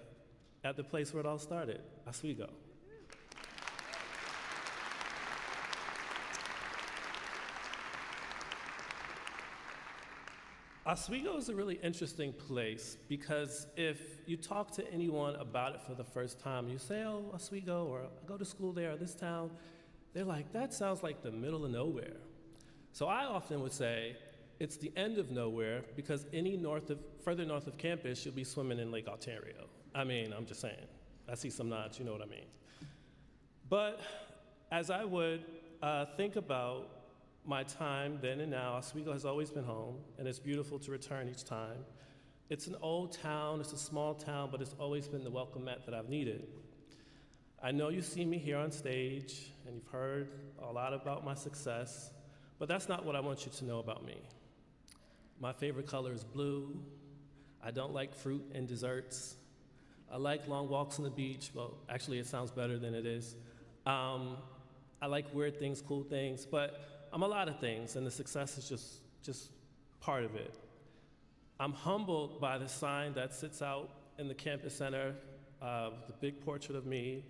Speaker 11: at the place where it all started, Oswego. Oswego is a really interesting place because if you talk to anyone about it for the first time, you say, oh, Oswego, or I go to school there, or this town, they're like, that sounds like the middle of nowhere. So I often would say, it's the end of nowhere because any further north of campus, you'll be swimming in Lake Ontario. I mean, I'm just saying. I see some nods, you know what I mean. But as I would think about my time then and now, Oswego has always been home, and it's beautiful to return each time. It's an old town, it's a small town, but it's always been the welcome mat that I've needed. I know you see me here on stage, and you've heard a lot about my success, but that's not what I want you to know about me. My favorite color is blue. I don't like fruit and desserts. I like long walks on the beach. Well, actually, it sounds better than it is. I like weird things, cool things, but I'm a lot of things, and the success is just part of it. I'm humbled by the sign that sits out in the campus center, the big portrait of me.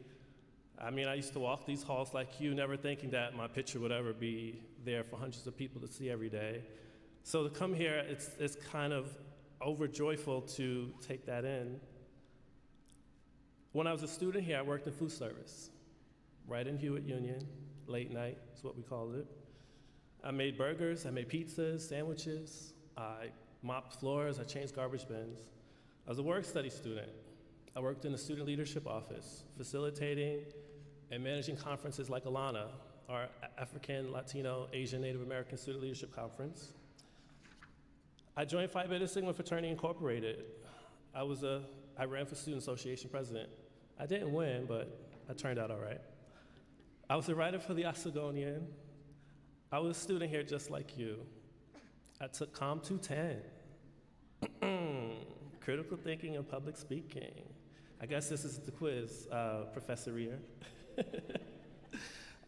Speaker 11: I mean, I used to walk these halls like you, never thinking that my picture would ever be there for hundreds of people to see every day. So to come here, it's kind of overjoyful to take that in. When I was a student here, I worked in food service, right in Hewitt Union, late night is what we called it. I made burgers, I made pizzas, sandwiches. I mopped floors, I changed garbage bins. I was a work study student. I worked in the student leadership office, facilitating and managing conferences like Alana, our African, Latino, Asian, Native American Student Leadership Conference. I joined Phi Beta Sigma Fraternity Incorporated. I ran for Student Association president. I didn't win, but I turned out all right. I was a writer for the Oswegonian. I was a student here just like you. I took Com 210. Critical thinking and public speaking. I guess this is the quiz, Professor Rear.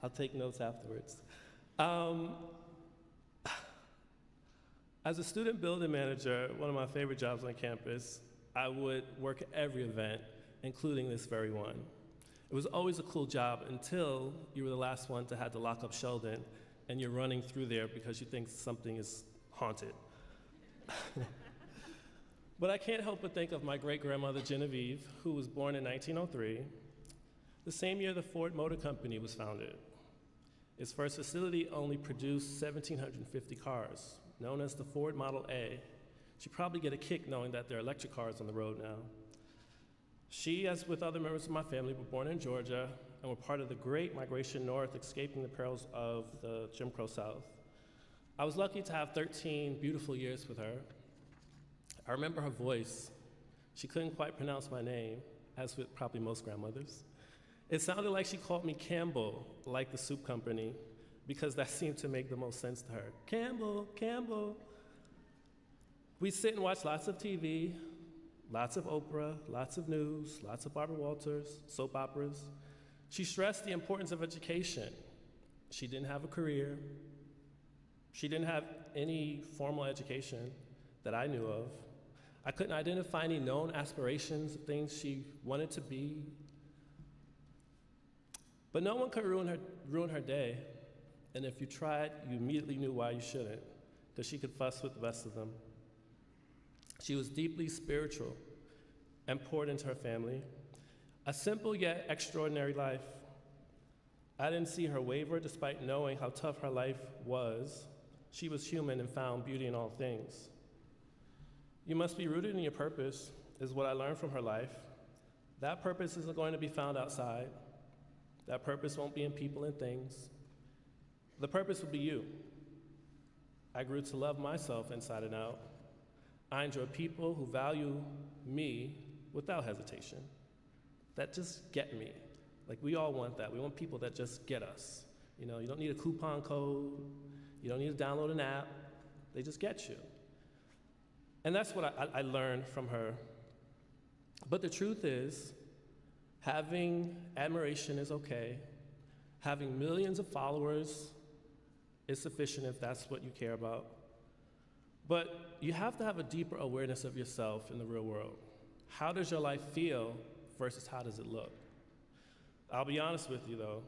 Speaker 11: I'll take notes afterwards. As a student building manager, one of my favorite jobs on campus, I would work at every event, including this very one. It was always a cool job until you were the last one to have to lock up Sheldon and you're running through there because you think something is haunted. But I can't help but think of my great-grandmother Genevieve, who was born in 1903, the same year the Ford Motor Company was founded. Its first facility only produced 1,750 cars, known as the Ford Model A. She'd probably get a kick knowing that there are electric cars on the road now. She, as with other members of my family, were born in Georgia and were part of the Great Migration North, escaping the perils of the Jim Crow South. I was lucky to have 13 beautiful years with her. I remember her voice. She couldn't quite pronounce my name, as with probably most grandmothers. It sounded like she called me Campbell, like the soup company, because that seemed to make the most sense to her. Campbell, Campbell. We'd sit and watch lots of TV, lots of Oprah, lots of news, lots of Barbara Walters, soap operas. She stressed the importance of education. She didn't have a career. She didn't have any formal education that I knew of. I couldn't identify any known aspirations, things she wanted to be. But no one could ruin her day. And if you tried, you immediately knew why you shouldn't, because she could fuss with the best of them. She was deeply spiritual and poured into her family. A simple yet extraordinary life. I didn't see her waver despite knowing how tough her life was. She was human and found beauty in all things. You must be rooted in your purpose, is what I learned from her life. That purpose isn't going to be found outside. That purpose won't be in people and things. The purpose will be you. I grew to love myself inside and out. I enjoy people who value me without hesitation, that just get me. Like, we all want that. We want people that just get us. You know, you don't need a coupon code. You don't need to download an app. They just get you. And that's what I learned from her. But the truth is, having admiration is okay. Having millions of followers is sufficient if that's what you care about. But you have to have a deeper awareness of yourself in the real world. How does your life feel versus how does it look? I'll be honest with you though.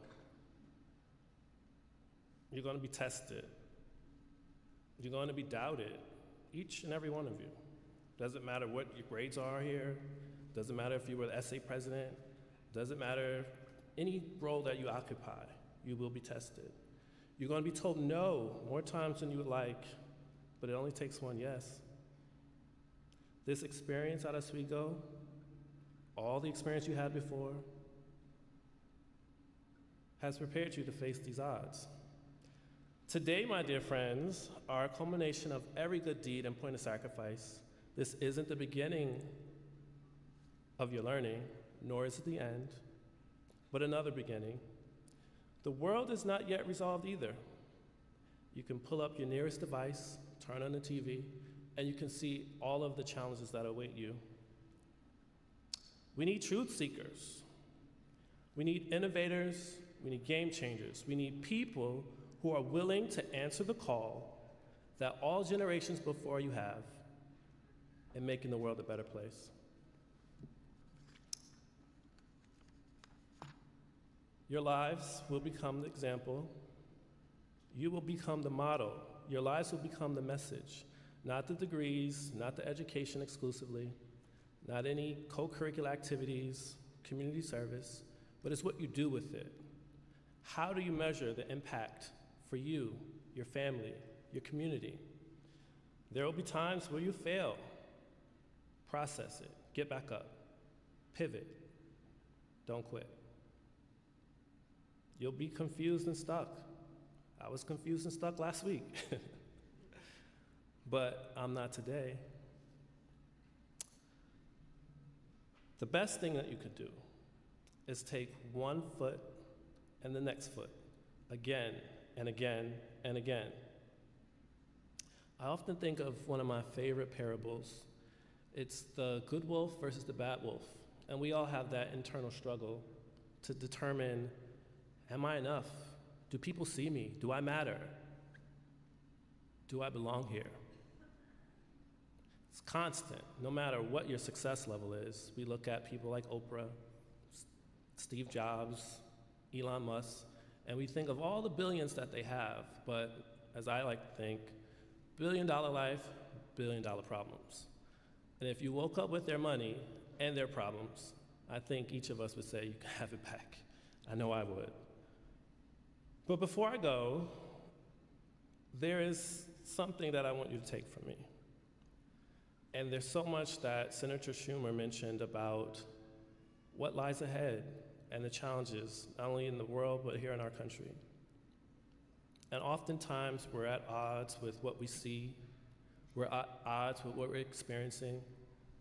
Speaker 11: You're going to be tested. You're going to be doubted, each and every one of you. Doesn't matter what your grades are here. Doesn't matter if you were the essay president. Doesn't matter any role that you occupy. You will be tested. You're going to be told no more times than you would like, but it only takes one yes. This experience at Oswego, all the experience you had before, has prepared you to face these odds. Today, my dear friends, are a culmination of every good deed and point of sacrifice. This isn't the beginning of your learning, nor is it the end, but another beginning. The world is not yet resolved either. You can pull up your nearest device, turn on the TV, and you can see all of the challenges that await you. We need truth seekers. We need innovators. We need game changers. We need people who are willing to answer the call that all generations before you have in making the world a better place. Your lives will become the example. You will become the model. Your lives will become the message, not the degrees, not the education exclusively, not any co-curricular activities, community service, but it's what you do with it. How do you measure the impact for you, your family, your community? There will be times where you fail. Process it, get back up, pivot, don't quit. You'll be confused and stuck. I was confused and stuck last week, but I'm not today. The best thing that you could do is take one foot and the next foot, again and again and again. I often think of one of my favorite parables. It's the good wolf versus the bad wolf. And we all have that internal struggle to determine, am I enough? Do people see me? Do I matter? Do I belong here? It's constant, no matter what your success level is. We look at people like Oprah, Steve Jobs, Elon Musk, and we think of all the billions that they have, but as I like to think, billion-dollar life, billion-dollar problems. And if you woke up with their money and their problems, I think each of us would say, you can have it back. I know I would. But before I go, there is something that I want you to take from me. And there's so much that Senator Schumer mentioned about what lies ahead and the challenges, not only in the world, but here in our country. And oftentimes, we're at odds with what we see. We're at odds with what we're experiencing.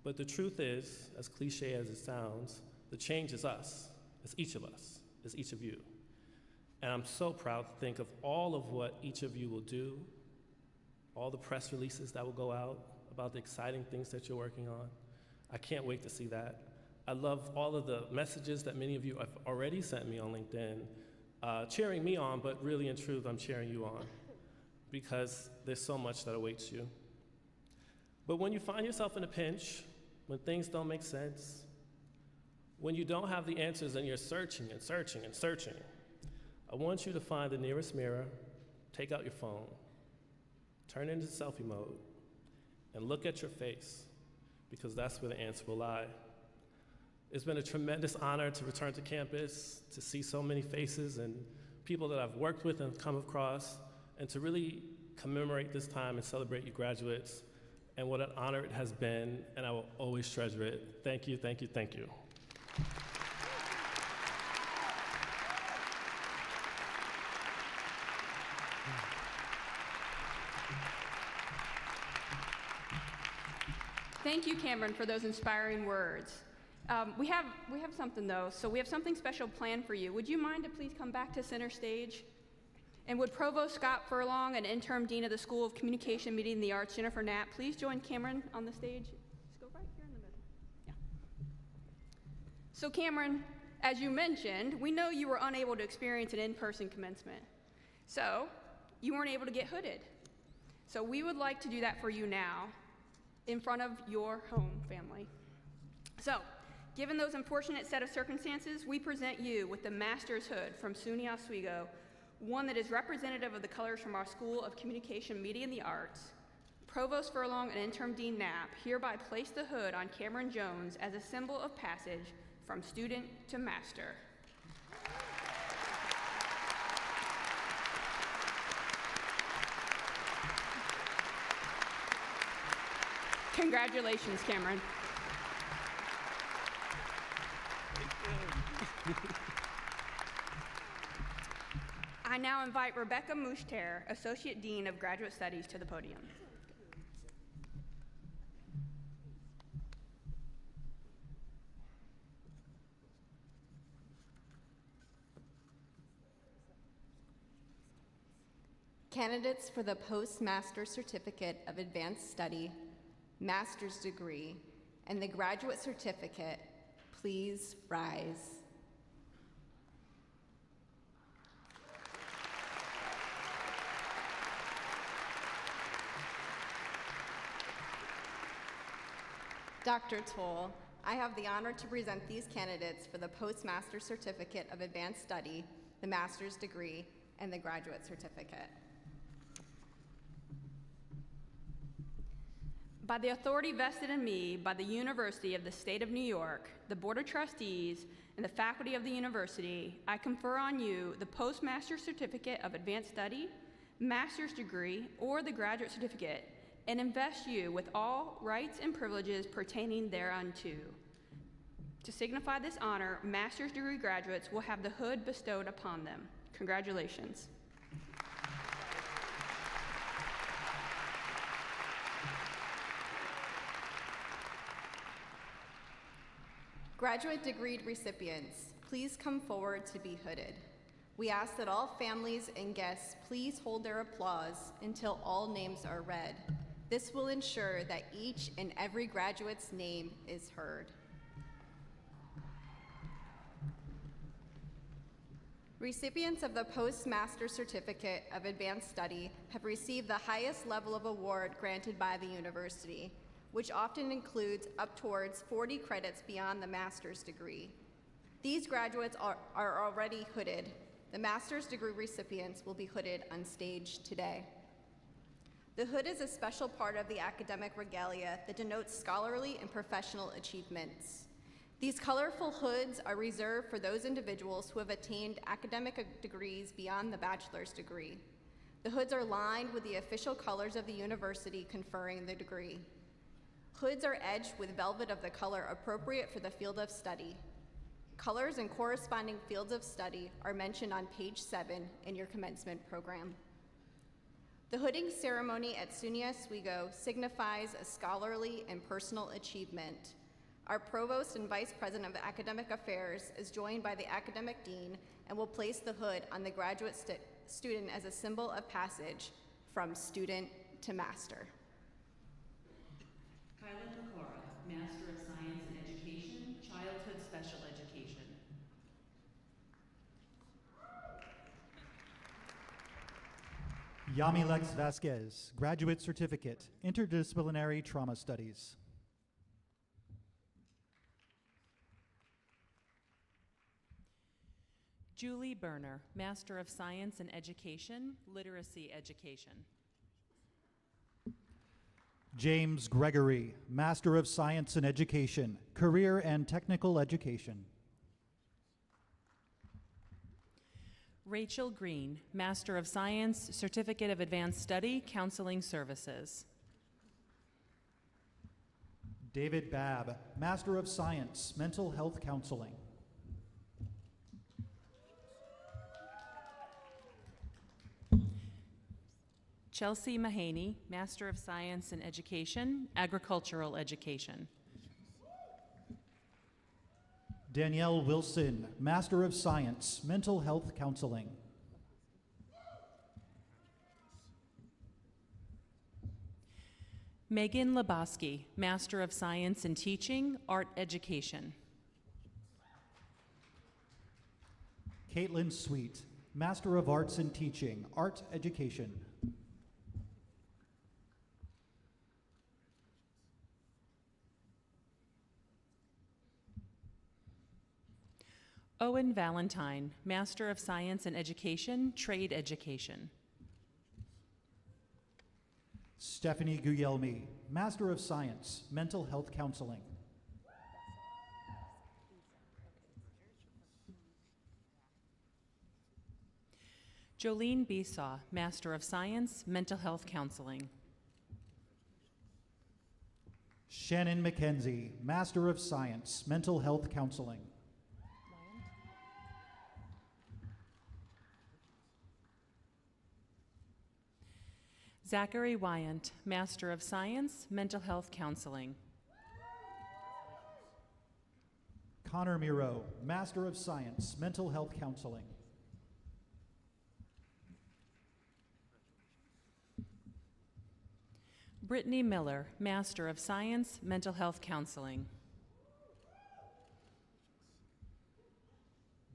Speaker 11: But the truth is, as cliche as it sounds, the change is us. It's each of us. It's each of you. And I'm so proud to think of all of what each of you will do, all the press releases that will go out about the exciting things that you're working on. I can't wait to see that. I love all of the messages that many of you have already sent me on LinkedIn, cheering me on, but really in truth, I'm cheering you on because there's so much that awaits you. But when you find yourself in a pinch, when things don't make sense, when you don't have the answers and you're searching and searching and searching, I want you to find the nearest mirror, take out your phone, turn it into selfie mode, and look at your face, because that's where the answer will lie. It's been a tremendous honor to return to campus, to see so many faces and people that I've worked with and come across, and to really commemorate this time and celebrate you graduates, and what an honor it has been, and I will always treasure it. Thank you, thank you, thank you.
Speaker 5: Thank you, Cameron, for those inspiring words. We have something, though. So we have something special planned for you. Would you mind to please come back to center stage? And would Provost Scott Furlong and Interim Dean of the School of Communication, Media, and the Arts, Jennifer Knapp, please join Cameron on the stage? Just go right here in the middle. Yeah. So Cameron, as you mentioned, we know you were unable to experience an in-person commencement. So you weren't able to get hooded. So we would like to do that for you now in front of your home family. So, given those unfortunate set of circumstances, we present you with the Master's Hood from SUNY Oswego, one that is representative of the colors from our School of Communication, Media, and the Arts. Provost Furlong and Interim Dean Knapp hereby place the hood on Cameron Jones as a symbol of passage from student to master. Congratulations, Cameron. I now invite Rebecca Mushter, Associate Dean of Graduate Studies, to the podium.
Speaker 12: Candidates for the Postmaster Certificate of Advanced Study, Master's Degree, and the Graduate Certificate, please rise. Dr. Toll, I have the honor to present these candidates for the Postmaster Certificate of Advanced Study, the Master's Degree, and the Graduate Certificate.
Speaker 5: By the authority vested in me by the University of the State of New York, the Board of Trustees, and the faculty of the university, I confer on you the Postmaster Certificate of Advanced Study, Master's Degree, or the Graduate Certificate, and invest you with all rights and privileges pertaining thereunto. To signify this honor, master's degree graduates will have the hood bestowed upon them. Congratulations.
Speaker 12: Graduate degree recipients, please come forward to be hooded. We ask that all families and guests please hold their applause until all names are read. This will ensure that each and every graduate's name is heard. Recipients of the Postmaster Certificate of Advanced Study have received the highest level of award granted by the university, which often includes up towards 40 credits beyond the master's degree. These graduates are already hooded. The master's degree recipients will be hooded on stage today. The hood is a special part of the academic regalia that denotes scholarly and professional achievements. These colorful hoods are reserved for those individuals who have attained academic degrees beyond the bachelor's degree. The hoods are lined with the official colors of the university conferring the degree. Hoods are edged with velvet of the color appropriate for the field of study. Colors and corresponding fields of study are mentioned on page 7 in your commencement program. The hooding ceremony at SUNY Oswego signifies a scholarly and personal achievement. Our Provost and Vice President of Academic Affairs is joined by the Academic Dean and will place the hood on the graduate student as a symbol of passage from student to master.
Speaker 13: Master of Science in Education, Childhood Special Education.
Speaker 14: Yamilex Vasquez, Graduate Certificate, Interdisciplinary Trauma Studies.
Speaker 13: Julie Berner, Master of Science in Education, Literacy Education.
Speaker 14: James Gregory, Master of Science in Education, Career and Technical Education.
Speaker 13: Rachel Green, Master of Science, Certificate of Advanced Study, Counseling Services.
Speaker 14: David Babb, Master of Science, Mental Health Counseling.
Speaker 13: Chelsea Mahaney, Master of Science in Education, Agricultural Education.
Speaker 14: Danielle Wilson, Master of Science, Mental Health Counseling.
Speaker 13: Megan Lebowski, Master of Science in Teaching, Art Education.
Speaker 14: Caitlin Sweet, Master of Arts in Teaching, Art Education.
Speaker 13: Owen Valentine, Master of Science in Education, Trade Education.
Speaker 14: Stephanie Guglielmi, Master of Science, Mental Health Counseling.
Speaker 13: Jolene Besaw, Master of Science, Mental Health Counseling.
Speaker 14: Shannon McKenzie, Master of Science, Mental Health Counseling.
Speaker 13: Zachary Wyant, Master of Science, Mental Health Counseling.
Speaker 14: Connor Miro, Master of Science, Mental Health Counseling.
Speaker 13: Brittany Miller, Master of Science, Mental Health Counseling.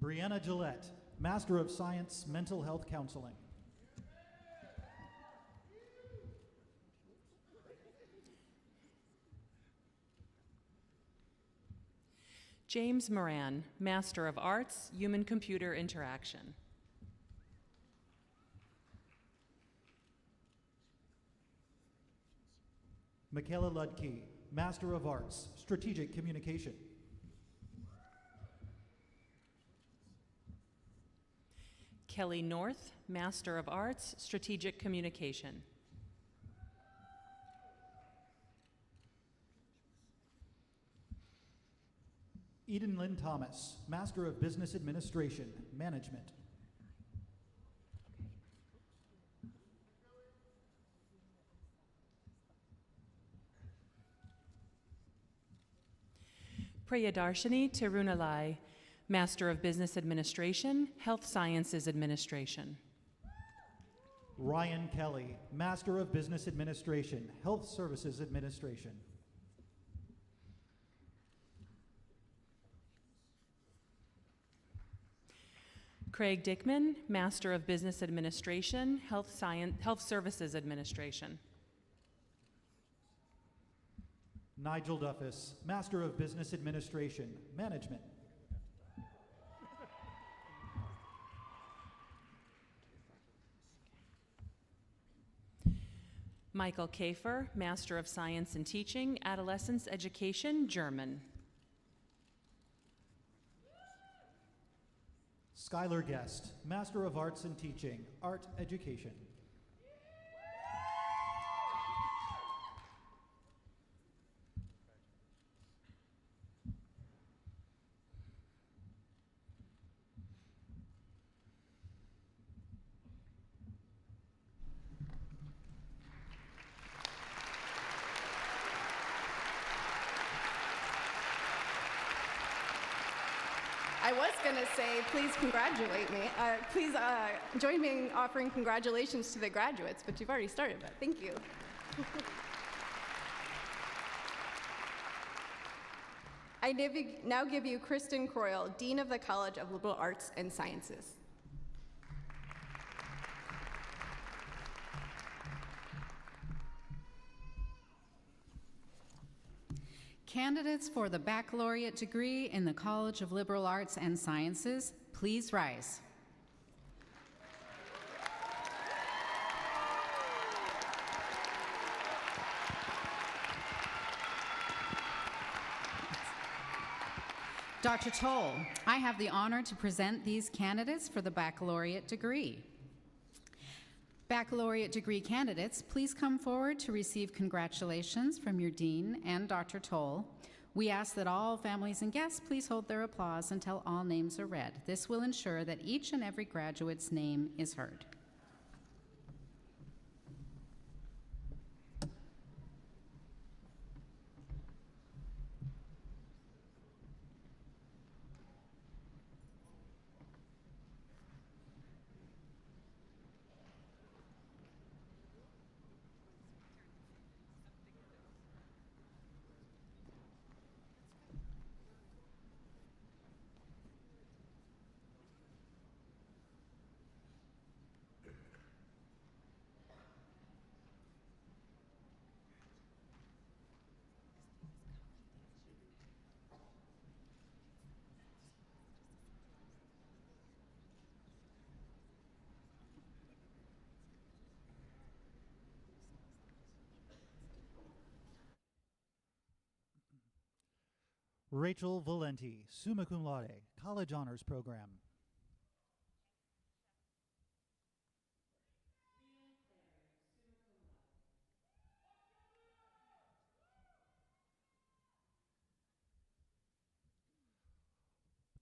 Speaker 14: Brianna Gillette, Master of Science, Mental Health Counseling.
Speaker 13: James Moran, Master of Arts, Human-Computer Interaction.
Speaker 14: Michaela Ludke, Master of Arts, Strategic Communication.
Speaker 13: Kelly North, Master of Arts, Strategic Communication.
Speaker 14: Eden Lynn Thomas, Master of Business Administration, Management.
Speaker 13: Priyadarshini Tirunalai, Master of Business Administration, Health Sciences Administration.
Speaker 14: Ryan Kelly, Master of Business Administration, Health Services Administration.
Speaker 13: Craig Dickman, Master of Business Administration, Health Services Administration.
Speaker 14: Nigel Duffus, Master of Business Administration, Management.
Speaker 13: Michael Kafer, Master of Science and Teaching, Adolescence Education, German.
Speaker 14: Skylar Guest, Master of Arts in Teaching, Art Education.
Speaker 12: I was going to say, please congratulate me. Please join me in offering congratulations to the graduates, but you've already started that. Thank you. I now give you Kristen Croyle, Dean of the College of Liberal Arts and Sciences.
Speaker 15: Candidates for the baccalaureate degree in the College of Liberal Arts and Sciences, please rise. Dr. Toll, I have the honor to present these candidates for the baccalaureate degree. Baccalaureate degree candidates, please come forward to receive congratulations from your dean and Dr. Toll. We ask that all families and guests please hold their applause until all names are read. This will ensure that each and every graduate's name is heard.
Speaker 14: Rachel Valenti, summa cum laude, College Honors Program.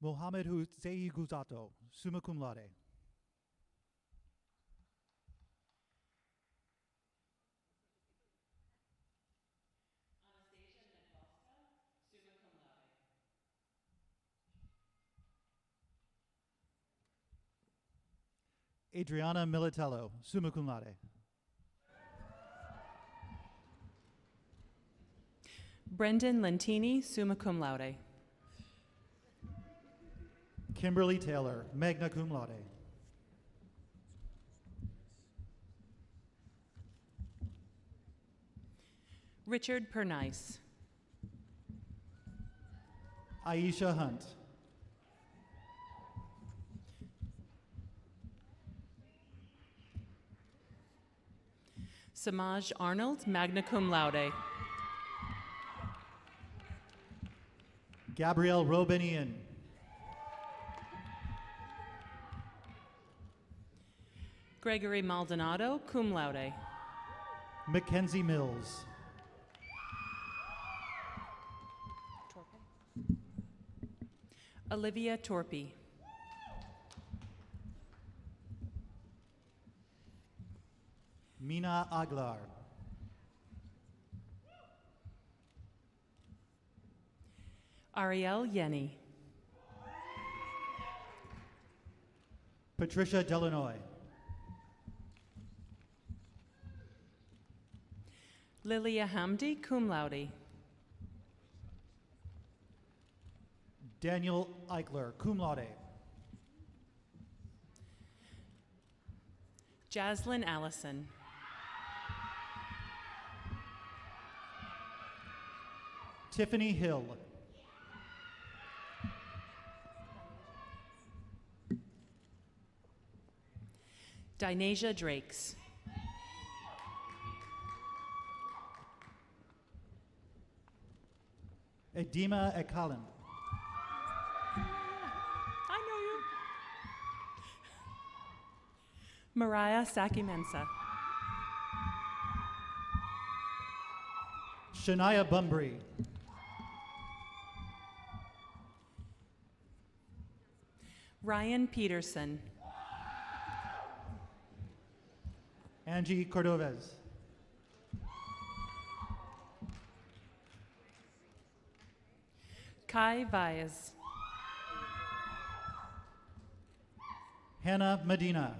Speaker 14: Mohamed Hussein Guzato, summa cum laude. Adriana Militello, summa cum laude.
Speaker 13: Brendan Lentini, summa cum laude.
Speaker 14: Kimberly Taylor, magna cum laude.
Speaker 13: Richard Pernice.
Speaker 14: Aisha Hunt.
Speaker 13: Samaj Arnold, magna cum laude.
Speaker 14: Gabrielle Robenian.
Speaker 13: Gregory Maldonado, cum laude.
Speaker 14: Mackenzie Mills.
Speaker 13: Olivia Torpy.
Speaker 14: Mina Aglar.
Speaker 13: Ariel Yenny.
Speaker 14: Patricia Delanoy.
Speaker 13: Lilia Hamdi, cum laude.
Speaker 14: Daniel Eichler, cum laude.
Speaker 13: Jaslyn Allison.
Speaker 14: Tiffany Hill.
Speaker 13: Dinasia Drakes.
Speaker 14: Edema Ekalim.
Speaker 13: I know you. Mariah Sakimensa.
Speaker 14: Shania Bumbry.
Speaker 13: Ryan Peterson.
Speaker 14: Angie Cordovez.
Speaker 13: Kai Vyas.
Speaker 14: Hannah Medina.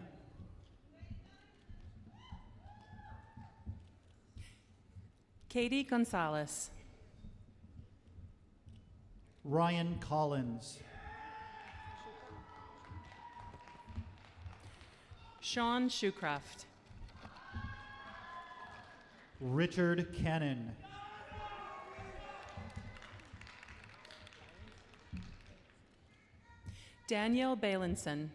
Speaker 13: Katie Gonzalez.
Speaker 14: Ryan Collins.
Speaker 13: Sean Shoecraft.
Speaker 14: Richard Cannon.
Speaker 13: Daniel Balinson.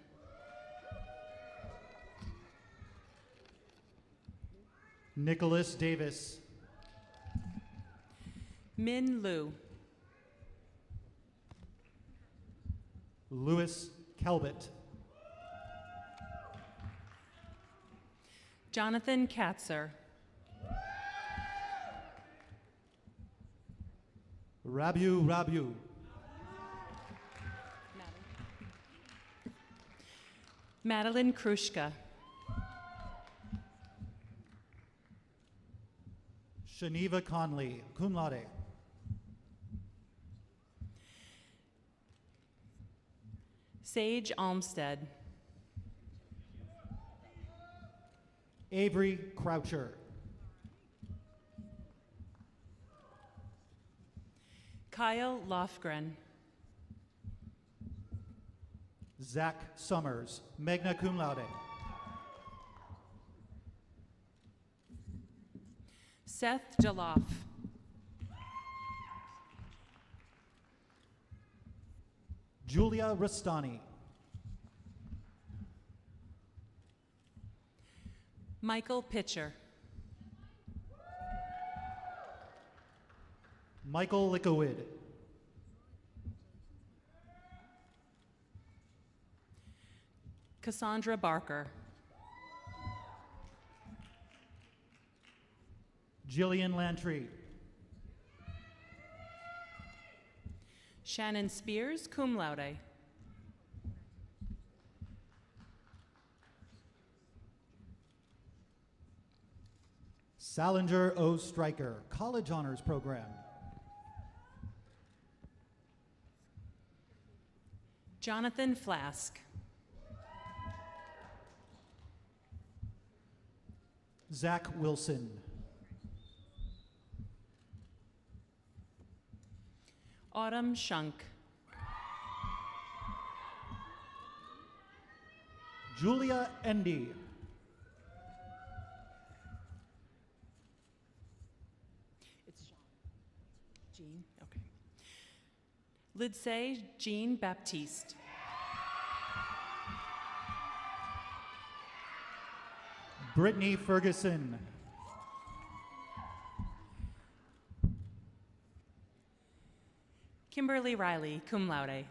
Speaker 14: Nicholas Davis.
Speaker 13: Min Liu.
Speaker 14: Louis Calbert.
Speaker 13: Jonathan Katzer.
Speaker 14: Rabu.
Speaker 13: Madeline Krushka.
Speaker 14: Shaniva Conley, cum laude.
Speaker 13: Sage Olmstead.
Speaker 14: Avery Croucher.
Speaker 13: Kyle Lofgren.
Speaker 14: Zach Summers, magna cum laude.
Speaker 13: Seth Jaloff.
Speaker 14: Julia Rastani.
Speaker 13: Michael Pitcher.
Speaker 14: Michael Lickowid.
Speaker 13: Cassandra Barker.
Speaker 14: Jillian Lantry.
Speaker 13: Shannon Spears, cum laude.
Speaker 14: Salinger O. Stryker, College Honors Program.
Speaker 13: Jonathan Flask.
Speaker 14: Zach Wilson.
Speaker 13: Autumn Shunk.
Speaker 14: Julia Endy.
Speaker 13: It's Jean. Okay. Lidsay Jean Baptiste.
Speaker 14: Brittany Ferguson.
Speaker 13: Kimberly Riley, cum laude.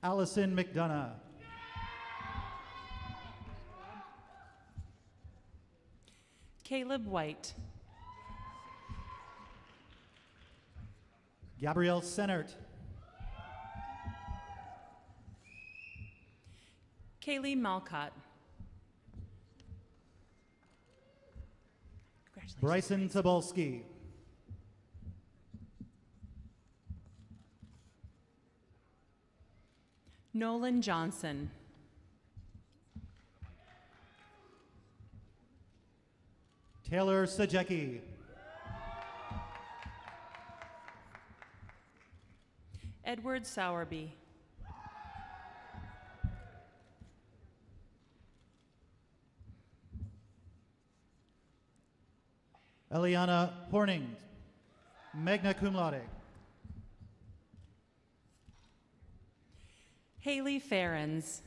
Speaker 14: Allison McDonough.
Speaker 13: Caleb White.
Speaker 14: Gabrielle Sennert.
Speaker 13: Kaylee Malcott. Congratulations.
Speaker 14: Bryson Tobolski.
Speaker 13: Nolan Johnson.
Speaker 14: Taylor Sajecki.
Speaker 13: Edward Sowerby.
Speaker 14: Eliana Horning, magna cum laude.
Speaker 13: Haley Ferens.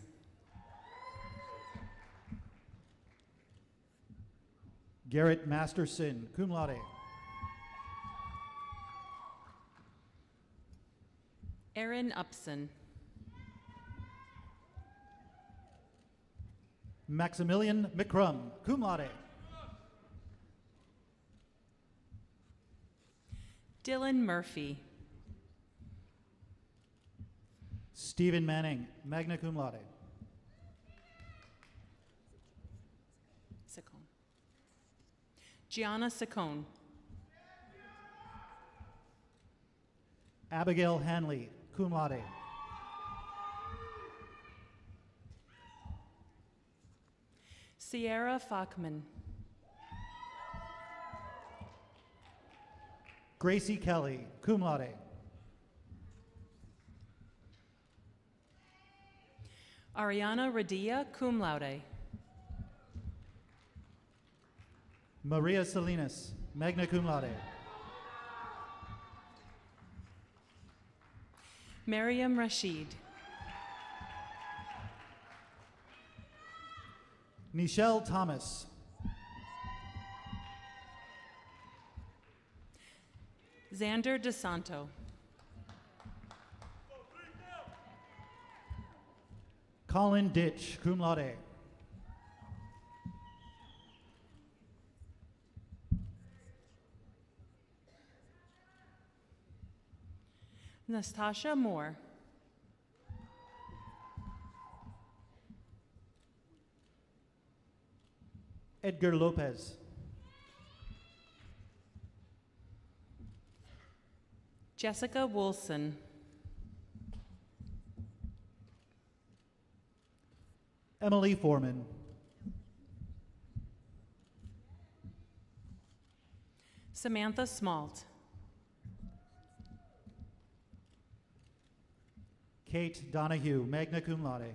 Speaker 14: Garrett Masterson, cum laude.
Speaker 13: Aaron Upson.
Speaker 14: Maximilian McCrum, cum laude.
Speaker 13: Dylan Murphy.
Speaker 14: Stephen Manning, magna cum laude.
Speaker 13: Saccone. Gianna Saccone.
Speaker 14: Abigail Hanley, cum laude.
Speaker 13: Sierra Falkman.
Speaker 14: Gracie Kelly, cum laude.
Speaker 13: Ariana Radia, cum laude.
Speaker 14: Maria Salinas, magna cum laude.
Speaker 13: Mariam Rashid.
Speaker 14: Nichelle Thomas.
Speaker 13: Xander DeSanto.
Speaker 14: Colin Ditch, cum laude.
Speaker 13: Nastasha Moore.
Speaker 14: Edgar Lopez.
Speaker 13: Jessica Wilson.
Speaker 14: Emily Foreman.
Speaker 13: Samantha Smalt.
Speaker 14: Kate Donahue, magna cum laude.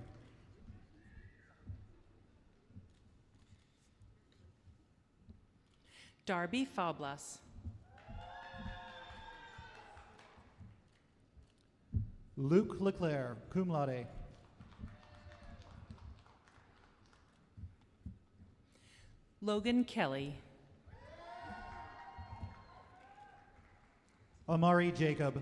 Speaker 13: Darby Fablas.
Speaker 14: Luke Leclerc, cum laude.
Speaker 13: Logan Kelly.
Speaker 14: Amari Jacob.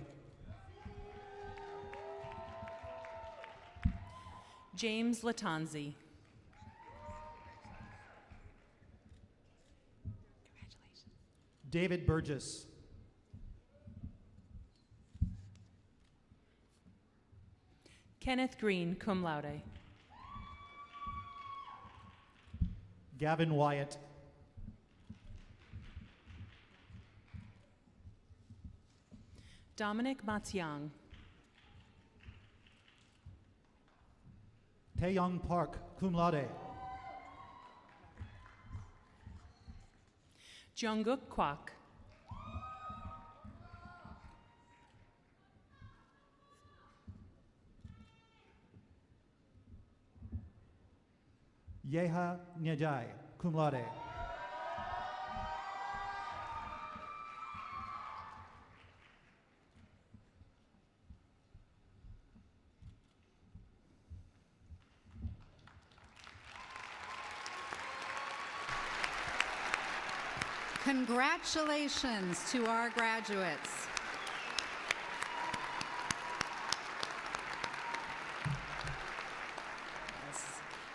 Speaker 13: James Latanzi.
Speaker 14: David Burgess.
Speaker 13: Kenneth Green, cum laude.
Speaker 14: Gavin Wyatt.
Speaker 13: Dominic Matziang.
Speaker 14: Taeyong Park, cum laude.
Speaker 13: Jungkook Kwak.
Speaker 14: Yeha Nyajai, cum laude.
Speaker 15: Congratulations to our graduates.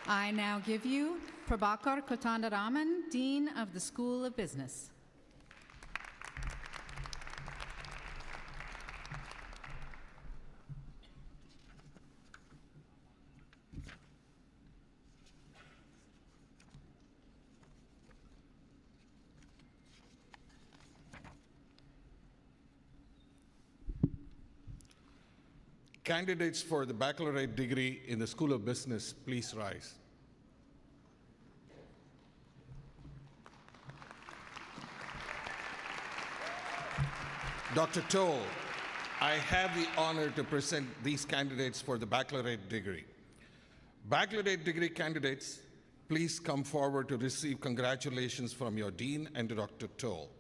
Speaker 15: I now give you Prabhakar Kotandaraman, Dean of the School of Business.
Speaker 16: Candidates for the baccalaureate degree in the School of Business, please rise. Dr. Toll, I have the honor to present these candidates for the baccalaureate degree. Baccalaureate degree candidates, please come forward to receive congratulations from your dean and Dr. Toll.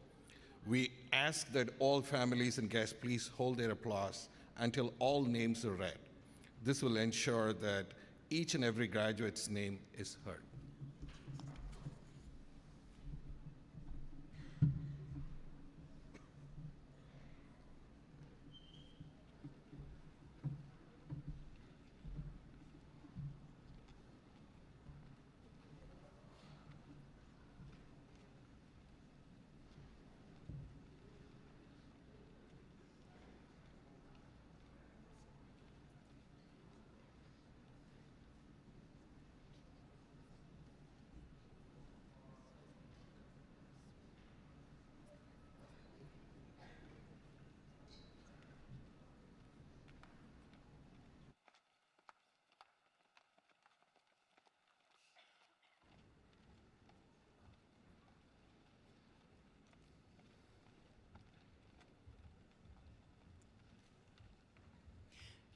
Speaker 16: We ask that all families and guests please hold their applause until all names are read. This will ensure that each and every graduate's name is heard.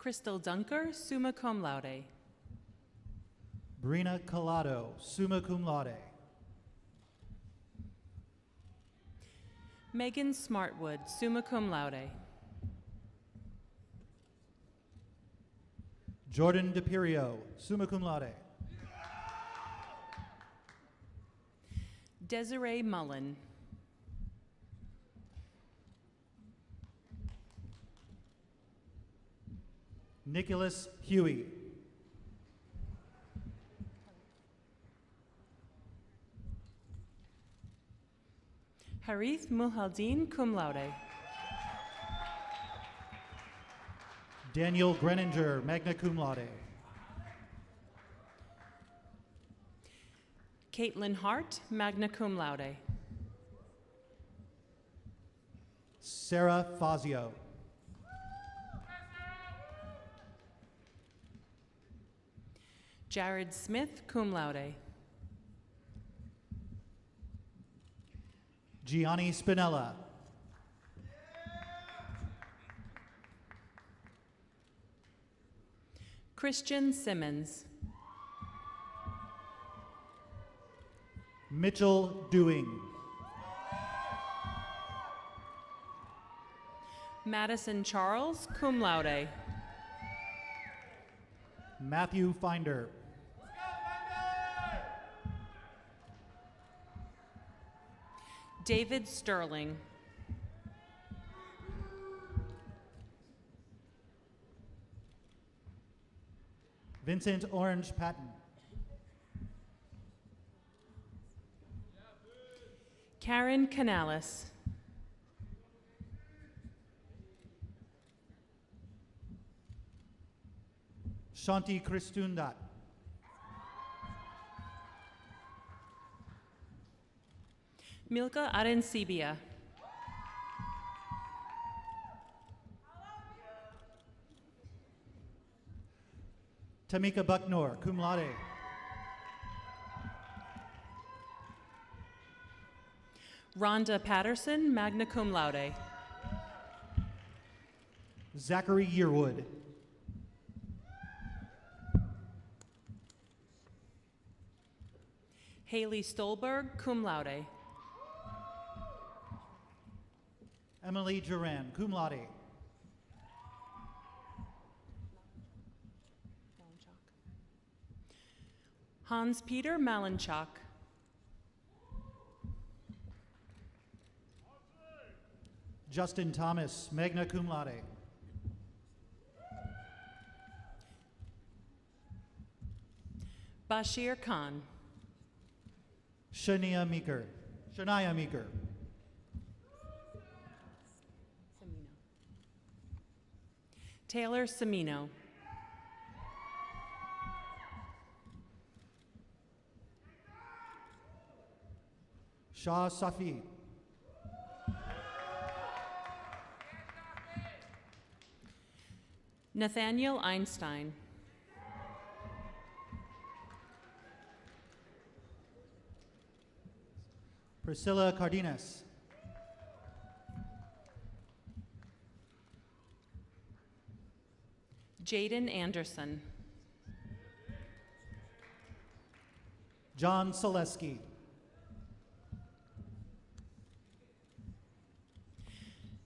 Speaker 13: Crystal Dunker, summa cum laude.
Speaker 14: Brina Collado, summa cum laude.
Speaker 13: Megan Smartwood, summa cum laude.
Speaker 14: Jordan DePirio, summa cum laude.
Speaker 13: Desiree Mullen.
Speaker 14: Nicholas Huey.
Speaker 13: Harith Muhaldin, cum laude.
Speaker 14: Daniel Greninger, magna cum laude.
Speaker 13: Caitlin Hart, magna cum laude.
Speaker 14: Sarah Fazio.
Speaker 13: Jared Smith, cum laude.
Speaker 14: Gianni Spinella.
Speaker 13: Christian Simmons.
Speaker 14: Mitchell Dewing.
Speaker 13: Madison Charles, cum laude.
Speaker 14: Matthew Finder.
Speaker 13: David Sterling.
Speaker 14: Vincent Orange Patton.
Speaker 13: Karen Canales.
Speaker 14: Shanti Kristundat.
Speaker 13: Milka Arencibia.
Speaker 14: Tamika Bucknor, cum laude.
Speaker 13: Rhonda Patterson, magna cum laude.
Speaker 14: Zachary Yearwood.
Speaker 13: Haley Stolberg, cum laude.
Speaker 14: Emily Duran, cum laude.
Speaker 13: Hans Peter Malinchak.
Speaker 14: Justin Thomas, magna cum laude.
Speaker 13: Bashir Khan.
Speaker 14: Shania Meeker.
Speaker 13: Taylor Semino.
Speaker 14: Shah Safi.
Speaker 13: Nathaniel Einstein.
Speaker 14: Priscilla Cardenas.
Speaker 13: Jaden Anderson.
Speaker 14: John Selesky.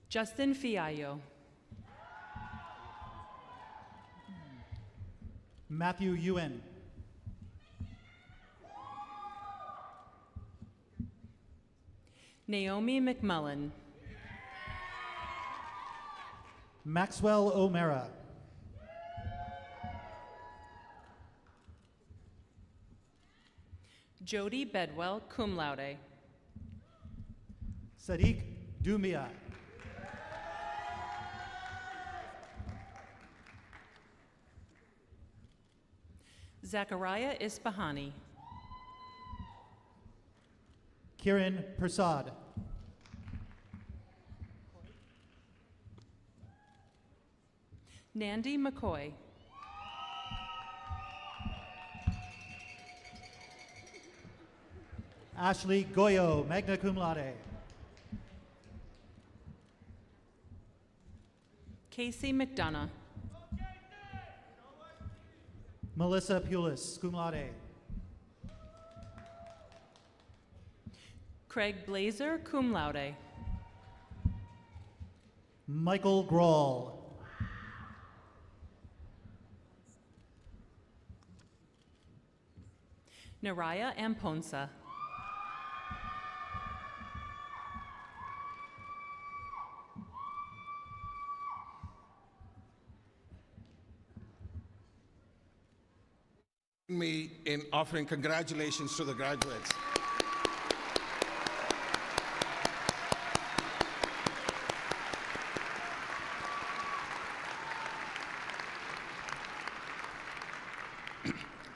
Speaker 13: Justin Fiallo.
Speaker 14: Matthew Ewan.
Speaker 13: Naomi McMullen.
Speaker 14: Maxwell O'Mara.
Speaker 13: Jody Bedwell, cum laude.
Speaker 14: Sadiq Dumia.
Speaker 13: Zachariah Isfahani.
Speaker 14: Kiran Prasad.
Speaker 13: Nandi McCoy.
Speaker 14: Ashley Goyo, magna cum laude.
Speaker 13: Casey McDonough.
Speaker 14: Melissa Pulis, cum laude.
Speaker 13: Craig Blazer, cum laude.
Speaker 14: Michael Grohl.
Speaker 13: Naraya Amponsa.
Speaker 16: Me in offering congratulations to the graduates.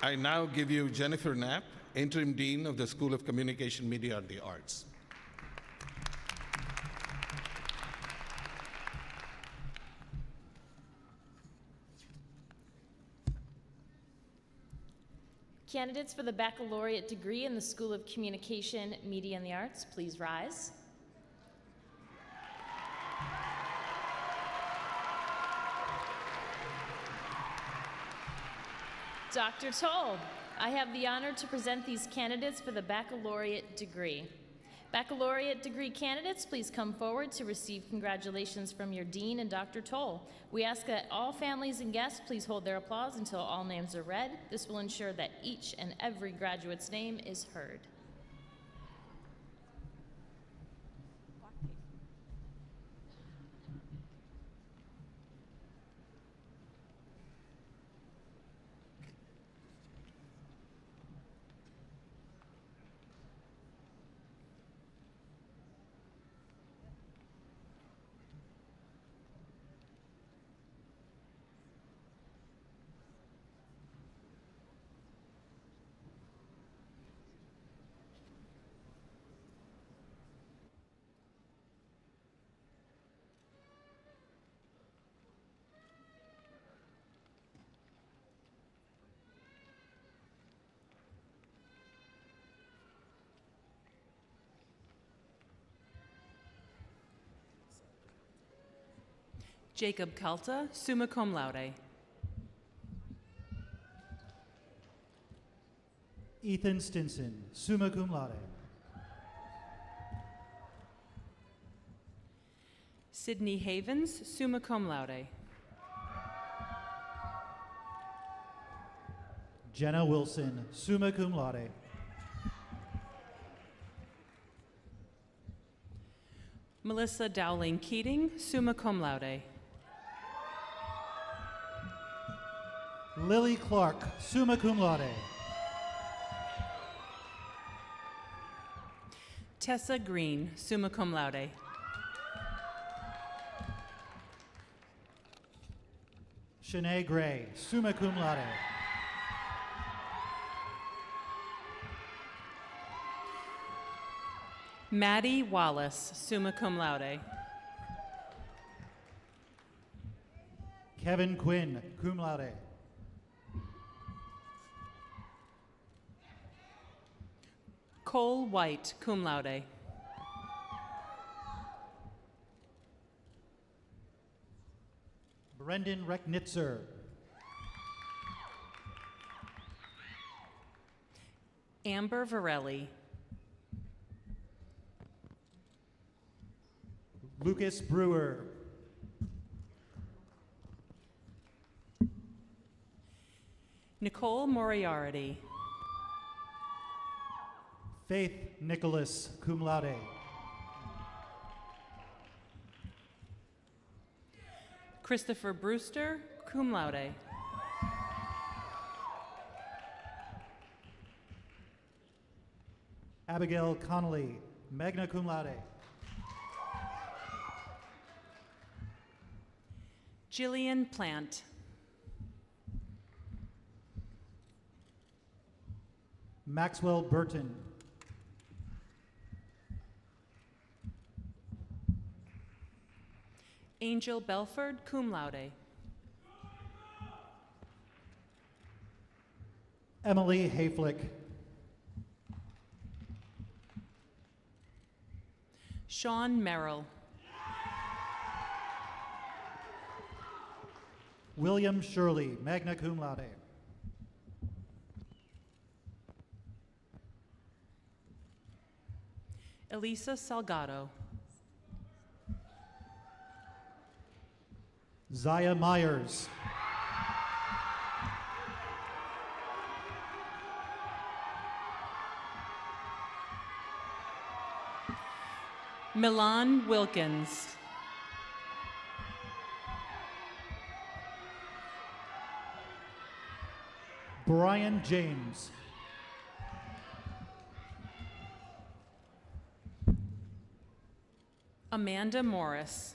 Speaker 16: I now give you Jennifer Knapp, Interim Dean of the School of Communication, Media, and the Arts.
Speaker 17: Candidates for the baccalaureate degree in the School of Communication, Media, and the Arts, please rise. Dr. Toll, I have the honor to present these candidates for the baccalaureate degree. Baccalaureate degree candidates, please come forward to receive congratulations from your dean and Dr. Toll. We ask that all families and guests please hold their applause until all names are read. This will ensure that each and every graduate's name is heard.
Speaker 13: Jacob Kalta, summa cum laude.
Speaker 14: Ethan Stinson, summa cum laude.
Speaker 13: Sydney Havens, summa cum laude.
Speaker 14: Jenna Wilson, summa cum laude.
Speaker 13: Melissa Dowling Keating, summa cum laude.
Speaker 14: Lily Clark, summa cum laude.
Speaker 13: Tessa Green, summa cum laude.
Speaker 14: Shanae Gray, summa cum laude.
Speaker 13: Maddie Wallace, summa cum laude.
Speaker 14: Kevin Quinn, cum laude.
Speaker 13: Cole White, cum laude.
Speaker 14: Brendan Recknitzer.
Speaker 13: Amber Varelli.
Speaker 14: Lucas Brewer.
Speaker 13: Nicole Moriarty.
Speaker 14: Faith Nicholas, cum laude.
Speaker 13: Christopher Brewster, cum laude.
Speaker 14: Abigail Connolly, magna cum laude.
Speaker 13: Jillian Plant.
Speaker 14: Maxwell Burton.
Speaker 13: Angel Belford, cum laude.
Speaker 14: Emily Hayflick.
Speaker 13: Sean Merrill.
Speaker 14: William Shirley, magna cum laude.
Speaker 13: Elisa Salgado.
Speaker 14: Zaya Myers.
Speaker 13: Milan Wilkins.
Speaker 14: Brian James.
Speaker 13: Amanda Morris.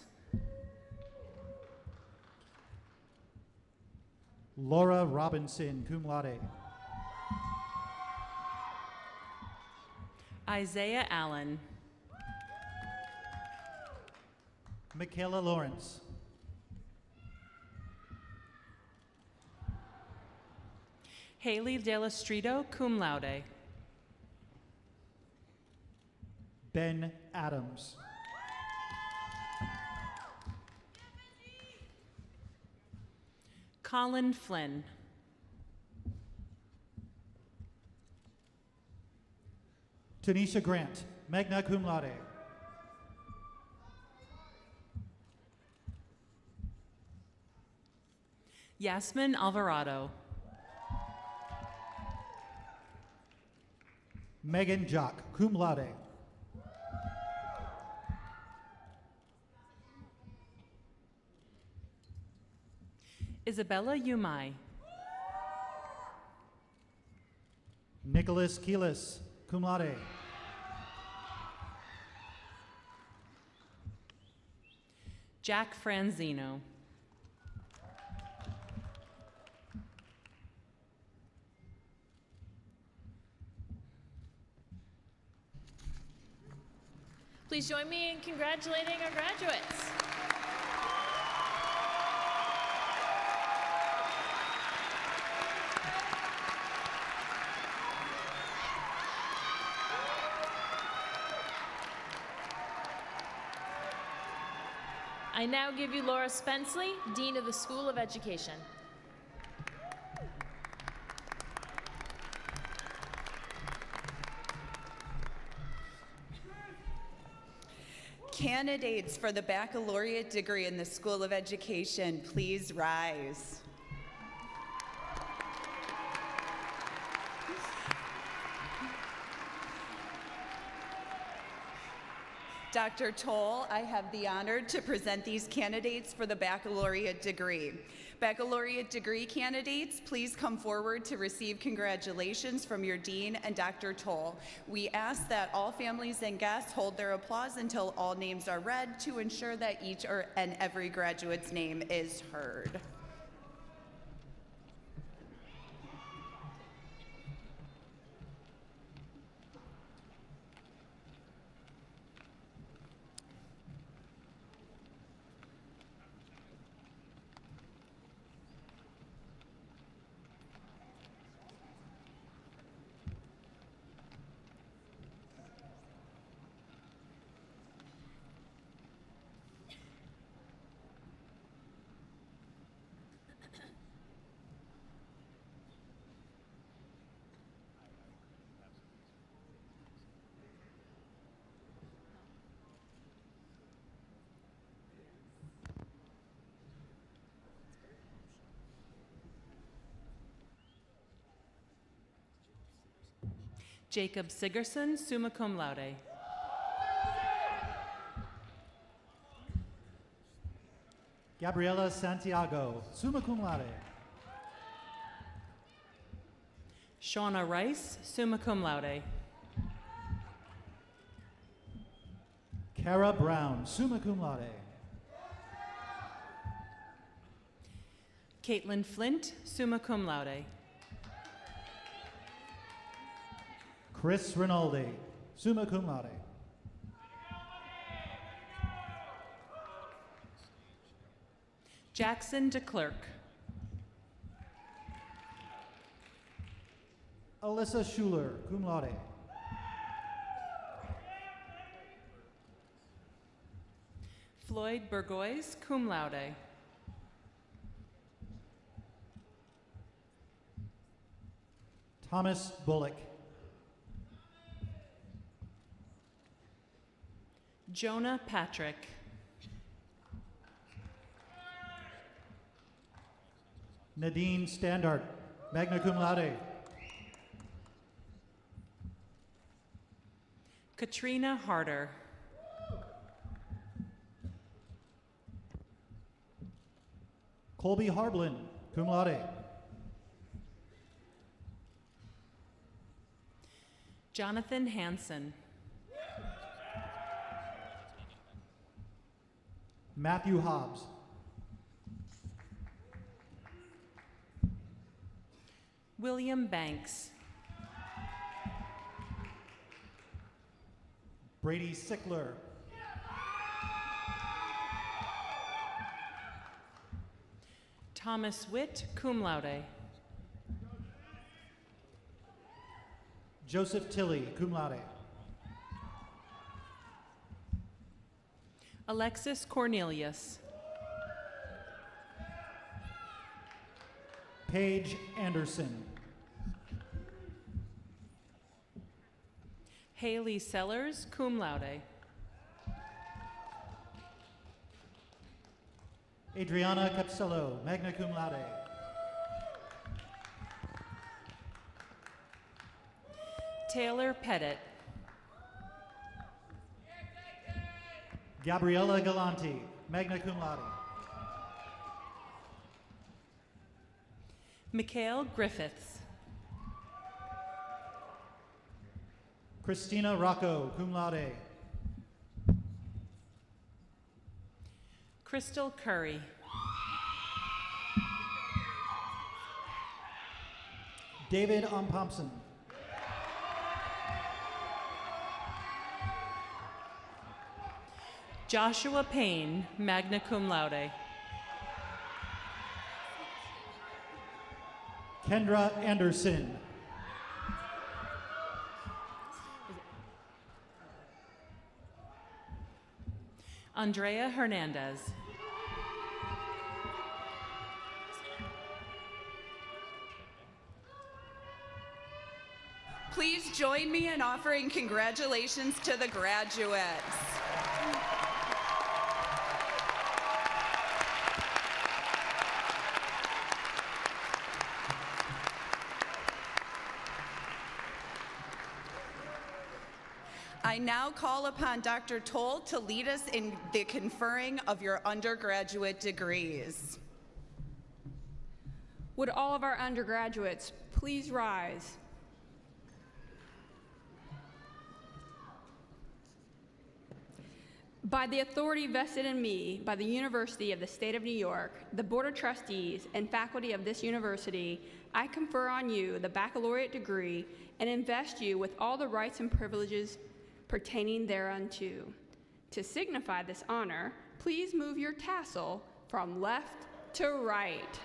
Speaker 14: Laura Robinson, cum laude.
Speaker 13: Isaiah Allen.
Speaker 14: Michaela Lawrence.
Speaker 13: Haley Delastrito, cum laude.
Speaker 14: Ben Adams.
Speaker 13: Colin Flynn.
Speaker 14: Tanisha Grant, magna cum laude.
Speaker 13: Yasmin Alvarado.
Speaker 14: Megan Jock, cum laude.
Speaker 13: Isabella Umai.
Speaker 14: Nicholas Keelis, cum laude.
Speaker 13: Jack Franzino.
Speaker 17: Please join me in congratulating our graduates. I now give you Laura Spenceley, Dean of the School of Education.
Speaker 18: Candidates for the baccalaureate degree in the School of Education, please rise. Dr. Toll, I have the honor to present these candidates for the baccalaureate degree. Baccalaureate degree candidates, please come forward to receive congratulations from your dean and Dr. Toll. We ask that all families and guests hold their applause until all names are read to ensure that each and every graduate's name is heard.
Speaker 13: Jacob Sigerson, summa cum laude.
Speaker 14: Gabriela Santiago, summa cum laude.
Speaker 13: Shauna Rice, summa cum laude.
Speaker 14: Kara Brown, summa cum laude.
Speaker 13: Caitlin Flint, summa cum laude.
Speaker 14: Chris Rinaldi, summa cum laude.
Speaker 13: Jackson DeClerc.
Speaker 14: Alyssa Schuler, cum laude.
Speaker 13: Floyd Burgoyes, cum laude.
Speaker 14: Thomas Bullock.
Speaker 13: Jonah Patrick.
Speaker 14: Nadine Standard, magna cum laude.
Speaker 13: Katrina Harder.
Speaker 14: Colby Harblin, cum laude.
Speaker 13: Jonathan Hansen.
Speaker 14: Matthew Hobbs.
Speaker 13: William Banks.
Speaker 14: Brady Sickler.
Speaker 13: Thomas Witt, cum laude.
Speaker 14: Joseph Tilley, cum laude.
Speaker 13: Alexis Cornelius.
Speaker 14: Paige Anderson.
Speaker 13: Haley Sellers, cum laude.
Speaker 14: Adriana Capsello, magna cum laude.
Speaker 13: Taylor Pettit.
Speaker 14: Gabriela Galanti, magna cum laude.
Speaker 13: Mikhail Griffiths.
Speaker 14: Christina Rocco, cum laude.
Speaker 13: Crystal Curry.
Speaker 14: David Ompomson.
Speaker 13: Joshua Payne, magna cum laude.
Speaker 14: Kendra Anderson.
Speaker 13: Andrea Hernandez.
Speaker 18: Please join me in offering congratulations to the graduates. I now call upon Dr. Toll to lead us in the conferring of your undergraduate degrees.
Speaker 5: Would all of our undergraduates please rise? By the authority vested in me by the University of the State of New York, the Board of Trustees, and faculty of this university, I confer on you the baccalaureate degree and invest you with all the rights and privileges pertaining thereunto. To signify this honor, please move your tassel from left to right.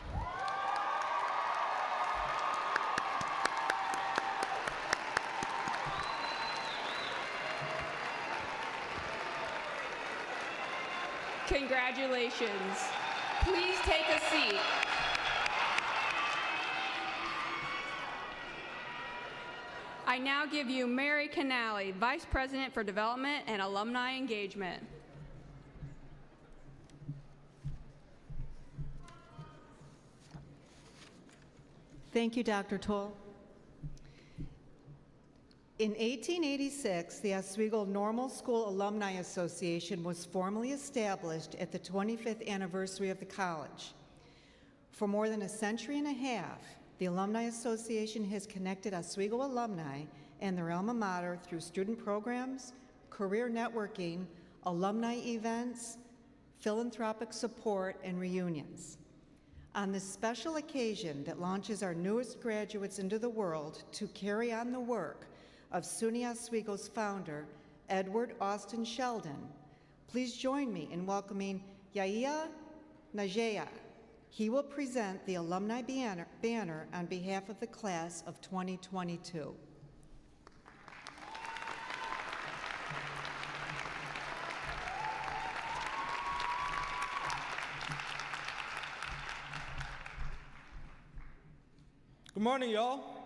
Speaker 5: Congratulations. Please take a seat. I now give you Mary Canali, Vice President for Development and Alumni Engagement.
Speaker 19: Thank you, Dr. Toll. In 1886, the Oswego Normal School Alumni Association was formally established at the 25th anniversary of the college. For more than a century and a half, the Alumni Association has connected Oswego alumni and their alma mater through student programs, career networking, alumni events, philanthropic support, and reunions. On this special occasion that launches our newest graduates into the world to carry on the work of SUNY Oswego's founder, Edward Austin Sheldon, please join me in welcoming Yahia Najea. He will present the alumni banner on behalf of the class of 2022.
Speaker 20: Good morning, y'all.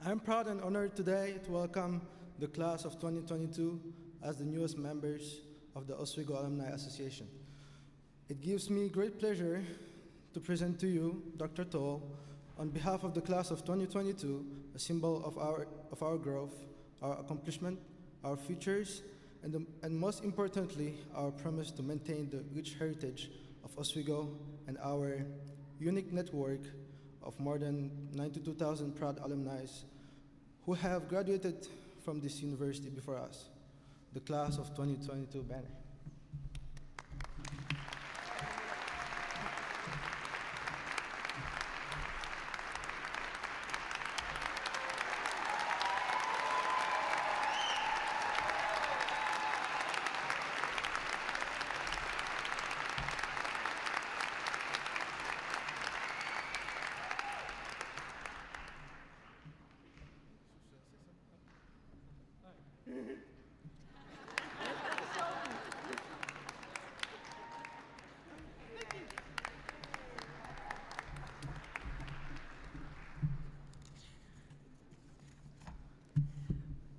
Speaker 20: I'm proud and honored today to welcome the class of 2022 as the newest members of the Oswego Alumni Association. It gives me great pleasure to present to you, Dr. Toll, on behalf of the class of 2022, a symbol of our growth, our accomplishment, our futures, and most importantly, our promise to maintain the rich heritage of Oswego and our unique network of more than 92,000 proud alumni who have graduated from this university before us, the class of 2022 banner.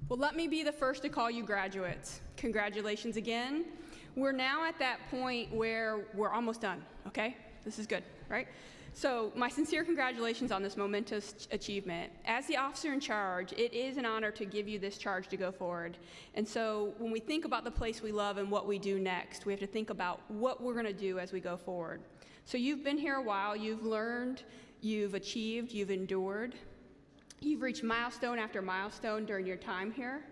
Speaker 5: Well, let me be the first to call you graduates. Congratulations again. We're now at that point where we're almost done, okay? This is good, right? So my sincere congratulations on this momentous achievement. As the officer in charge, it is an honor to give you this charge to go forward. And so when we think about the place we love and what we do next, we have to think about what we're gonna do as we go forward. So you've been here a while, you've learned, you've achieved, you've endured. You've reached milestone after milestone during your time here.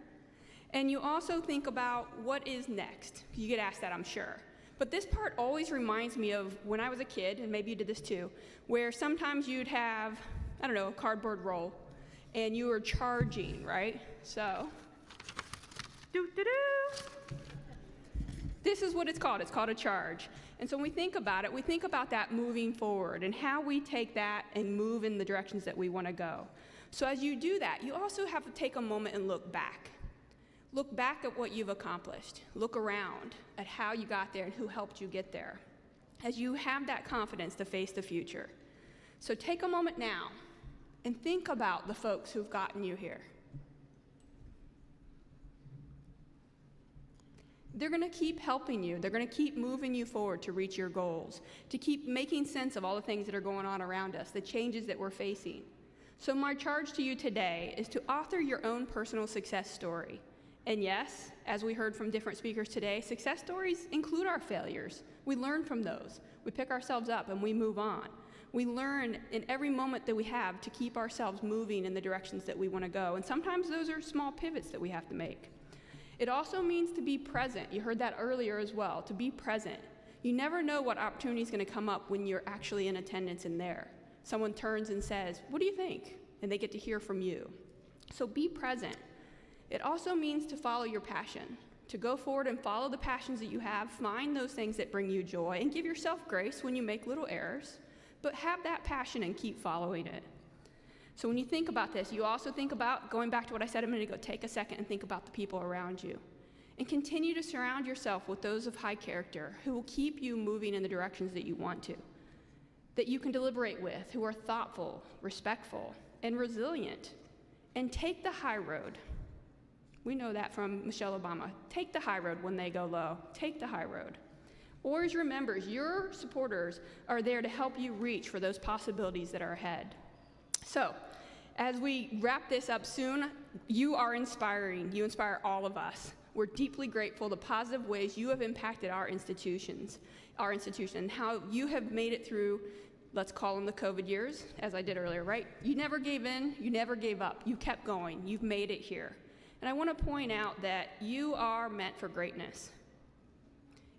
Speaker 5: And you also think about what is next. You get asked that, I'm sure. But this part always reminds me of when I was a kid, and maybe you did this too, where sometimes you'd have, I don't know, a cardboard roll, and you were charging, right? So, this is what it's called. It's called a charge. And so when we think about it, we think about that moving forward and how we take that and move in the directions that we want to go. So as you do that, you also have to take a moment and look back. Look back at what you've accomplished. Look around at how you got there and who helped you get there, as you have that confidence to face the future. So take a moment now and think about the folks who've gotten you here. They're gonna keep helping you. They're gonna keep moving you forward to reach your goals, to keep making sense of all the things that are going on around us, the changes that we're facing. So my charge to you today is to author your own personal success story. And yes, as we heard from different speakers today, success stories include our failures. We learn from those. We pick ourselves up and we move on. We learn in every moment that we have to keep ourselves moving in the directions that we want to go. And sometimes those are small pivots that we have to make. It also means to be present. You heard that earlier as well, to be present. You never know what opportunity is going to come up when you're actually in attendance and there. Someone turns and says, "What do you think?" And they get to hear from you. So be present. It also means to follow your passion, to go forward and follow the passions that you have, find those things that bring you joy, and give yourself grace when you make little errors, but have that passion and keep following it. So when you think about this, you also think about, going back to what I said a minute ago, take a second and think about the people around you. And continue to surround yourself with those of high character who will keep you moving in the directions that you want to, that you can deliberate with, who are thoughtful, respectful, and resilient. And take the high road. We know that from Michelle Obama. Take the high road when they go low. Take the high road. Always remember, your supporters are there to help you reach for those possibilities that are ahead. So, as we wrap this up soon, you are inspiring. You inspire all of us. We're deeply grateful the positive ways you have impacted our institution, and how you have made it through, let's call them the COVID years, as I did earlier, right? You never gave in, you never gave up, you kept going, you've made it here. And I want to point out that you are meant for greatness.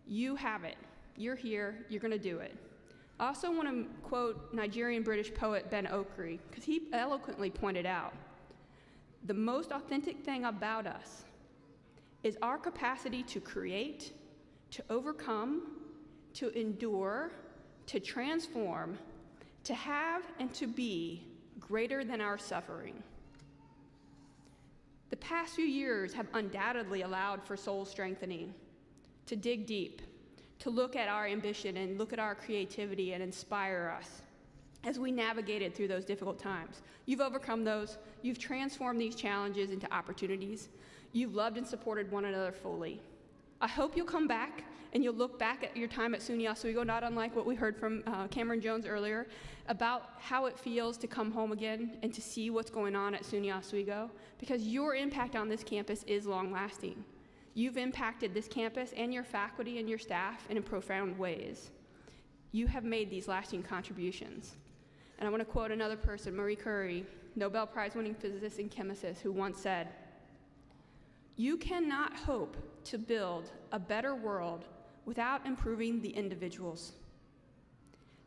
Speaker 5: You have it. You're here. You're going to do it. I also want to quote Nigerian-British poet Ben Okri, because he eloquently pointed out, the most authentic thing about us is our capacity to create, to overcome, to endure, to transform, to have and to be greater than our suffering. The past few years have undoubtedly allowed for soul strengthening, to dig deep, to look at our ambition and look at our creativity and inspire us as we navigated through those difficult times. You've overcome those. You've transformed these challenges into opportunities. You've loved and supported one another fully. I hope you'll come back and you'll look back at your time at SUNY Oswego, not unlike what we heard from Cameron Jones earlier, about how it feels to come home again and to see what's going on at SUNY Oswego, because your impact on this campus is long-lasting. You've impacted this campus and your faculty and your staff in profound ways. You have made these lasting contributions. And I want to quote another person, Marie Curie, Nobel Prize-winning physicist and chemist, who once said, "You cannot hope to build a better world without improving the individuals.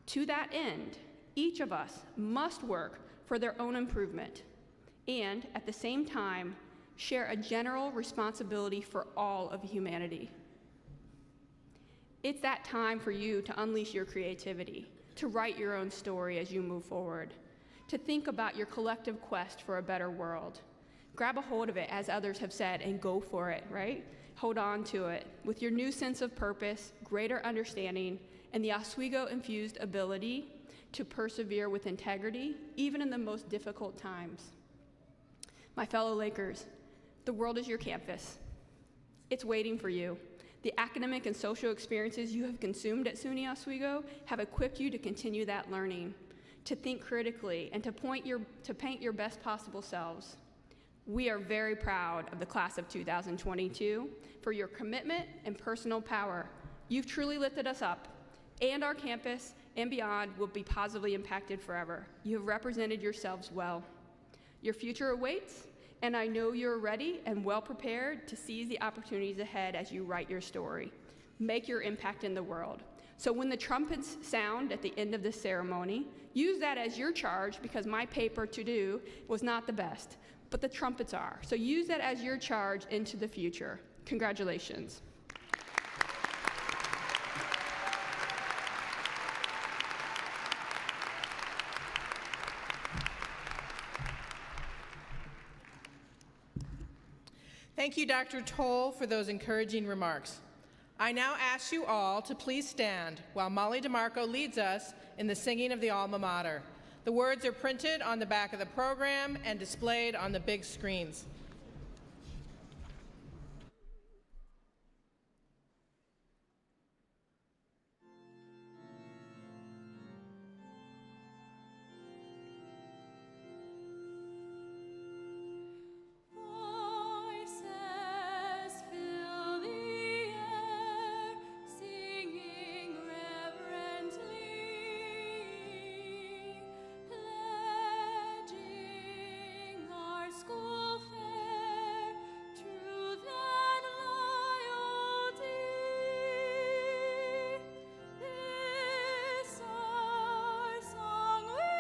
Speaker 5: To that end, each of us must work for their own improvement and, at the same time, share a general responsibility for all of humanity." It's that time for you to unleash your creativity, to write your own story as you move forward, to think about your collective quest for a better world. Grab a hold of it, as others have said, and go for it, right? Hold on to it with your new sense of purpose, greater understanding, and the Oswego-infused ability to persevere with integrity, even in the most difficult times. My fellow Lakers, the world is your campus. It's waiting for you. The academic and social experiences you have consumed at SUNY Oswego have equipped you to continue that learning, to think critically, and to paint your best possible selves. We are very proud of the class of 2022 for your commitment and personal power. You've truly lifted us up, and our campus and beyond will be positively impacted forever. You have represented yourselves well. Your future awaits, and I know you're ready and well prepared to seize the opportunities ahead as you write your story. Make your impact in the world. So when the trumpets sound at the end of this ceremony, use that as your charge, because my paper to do was not the best, but the trumpets are. So use that as your charge into the future. Congratulations.
Speaker 3: Thank you, Dr. Toll, for those encouraging remarks. I now ask you all to please stand while Molly DeMarco leads us in the singing of the Alma Mater. The words are printed on the back of the program and displayed on the big screens.
Speaker 4: Voices fill the air, singing reverently, pledging our school fair, truth and loyalty. This our song we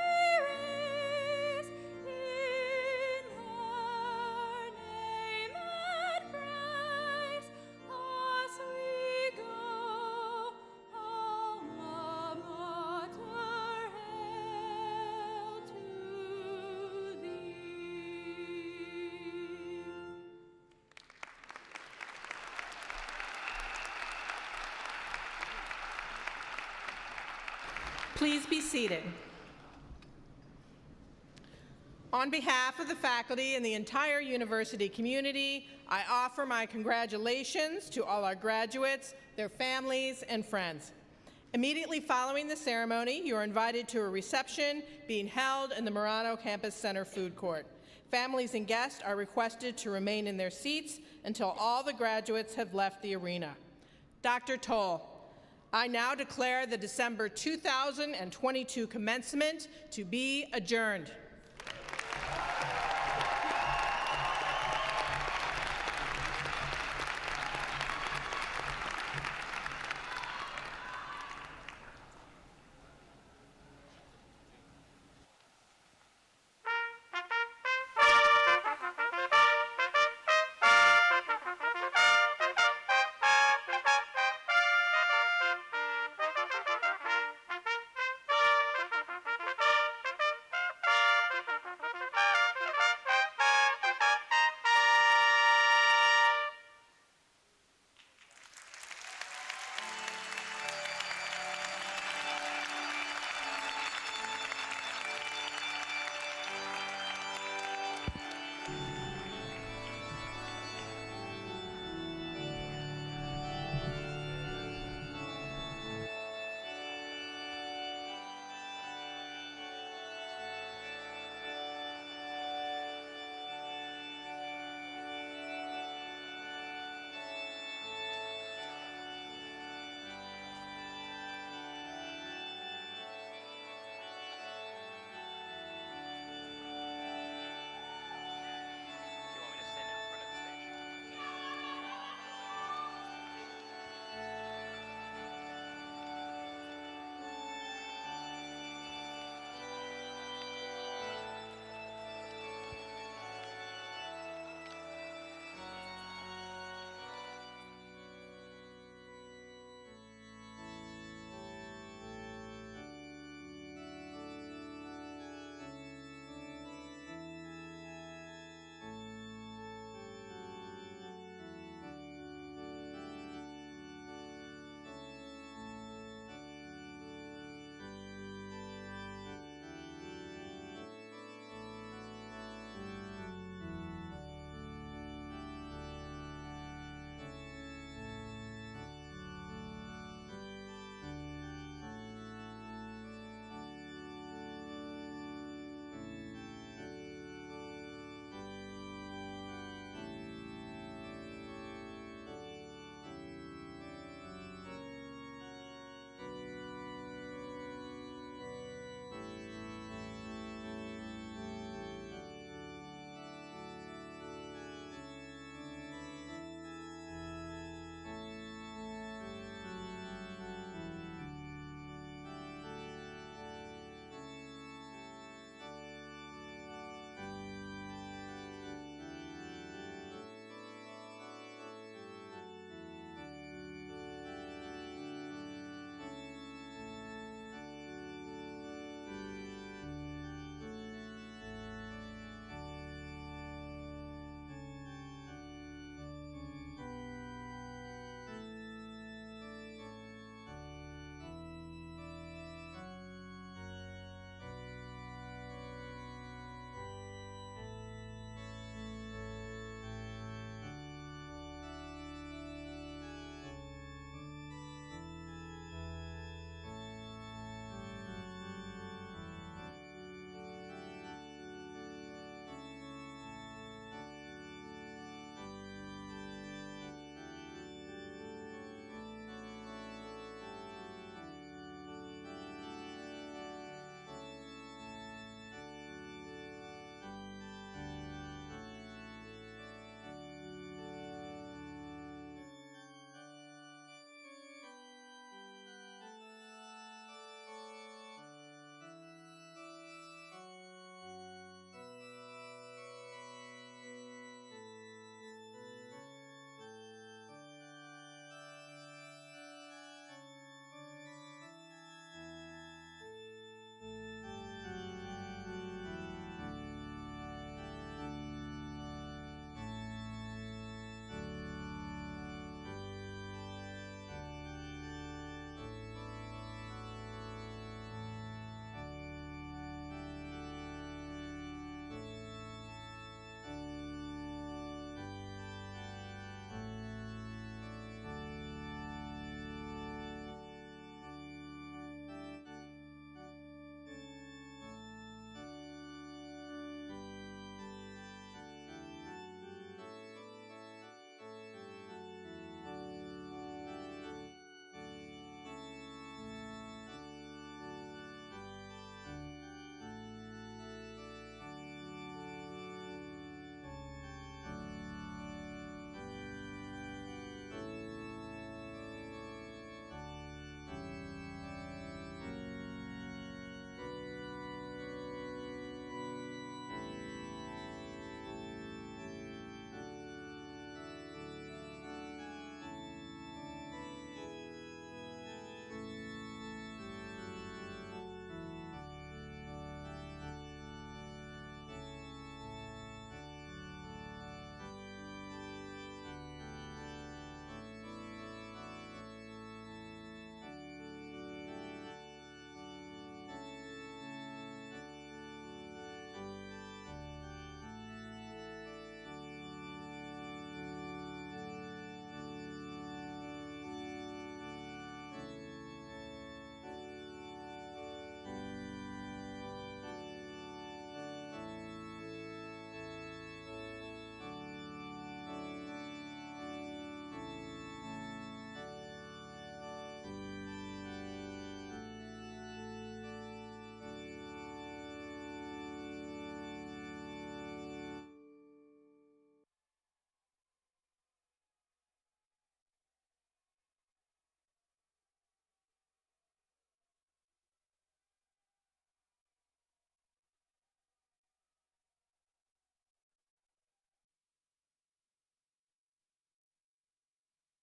Speaker 4: raise in her name and praise, as we go, Alma Mater, hail to thee.
Speaker 3: Please be seated. On behalf of the faculty and the entire university community, I offer my congratulations to all our graduates, their families, and friends. Immediately following the ceremony, you are invited to a reception being held in the Marano Campus Center food court. Families and guests are requested to remain in their seats until all the graduates have left the arena. Dr. Toll, I now declare the December 2022 commencement to be adjourned.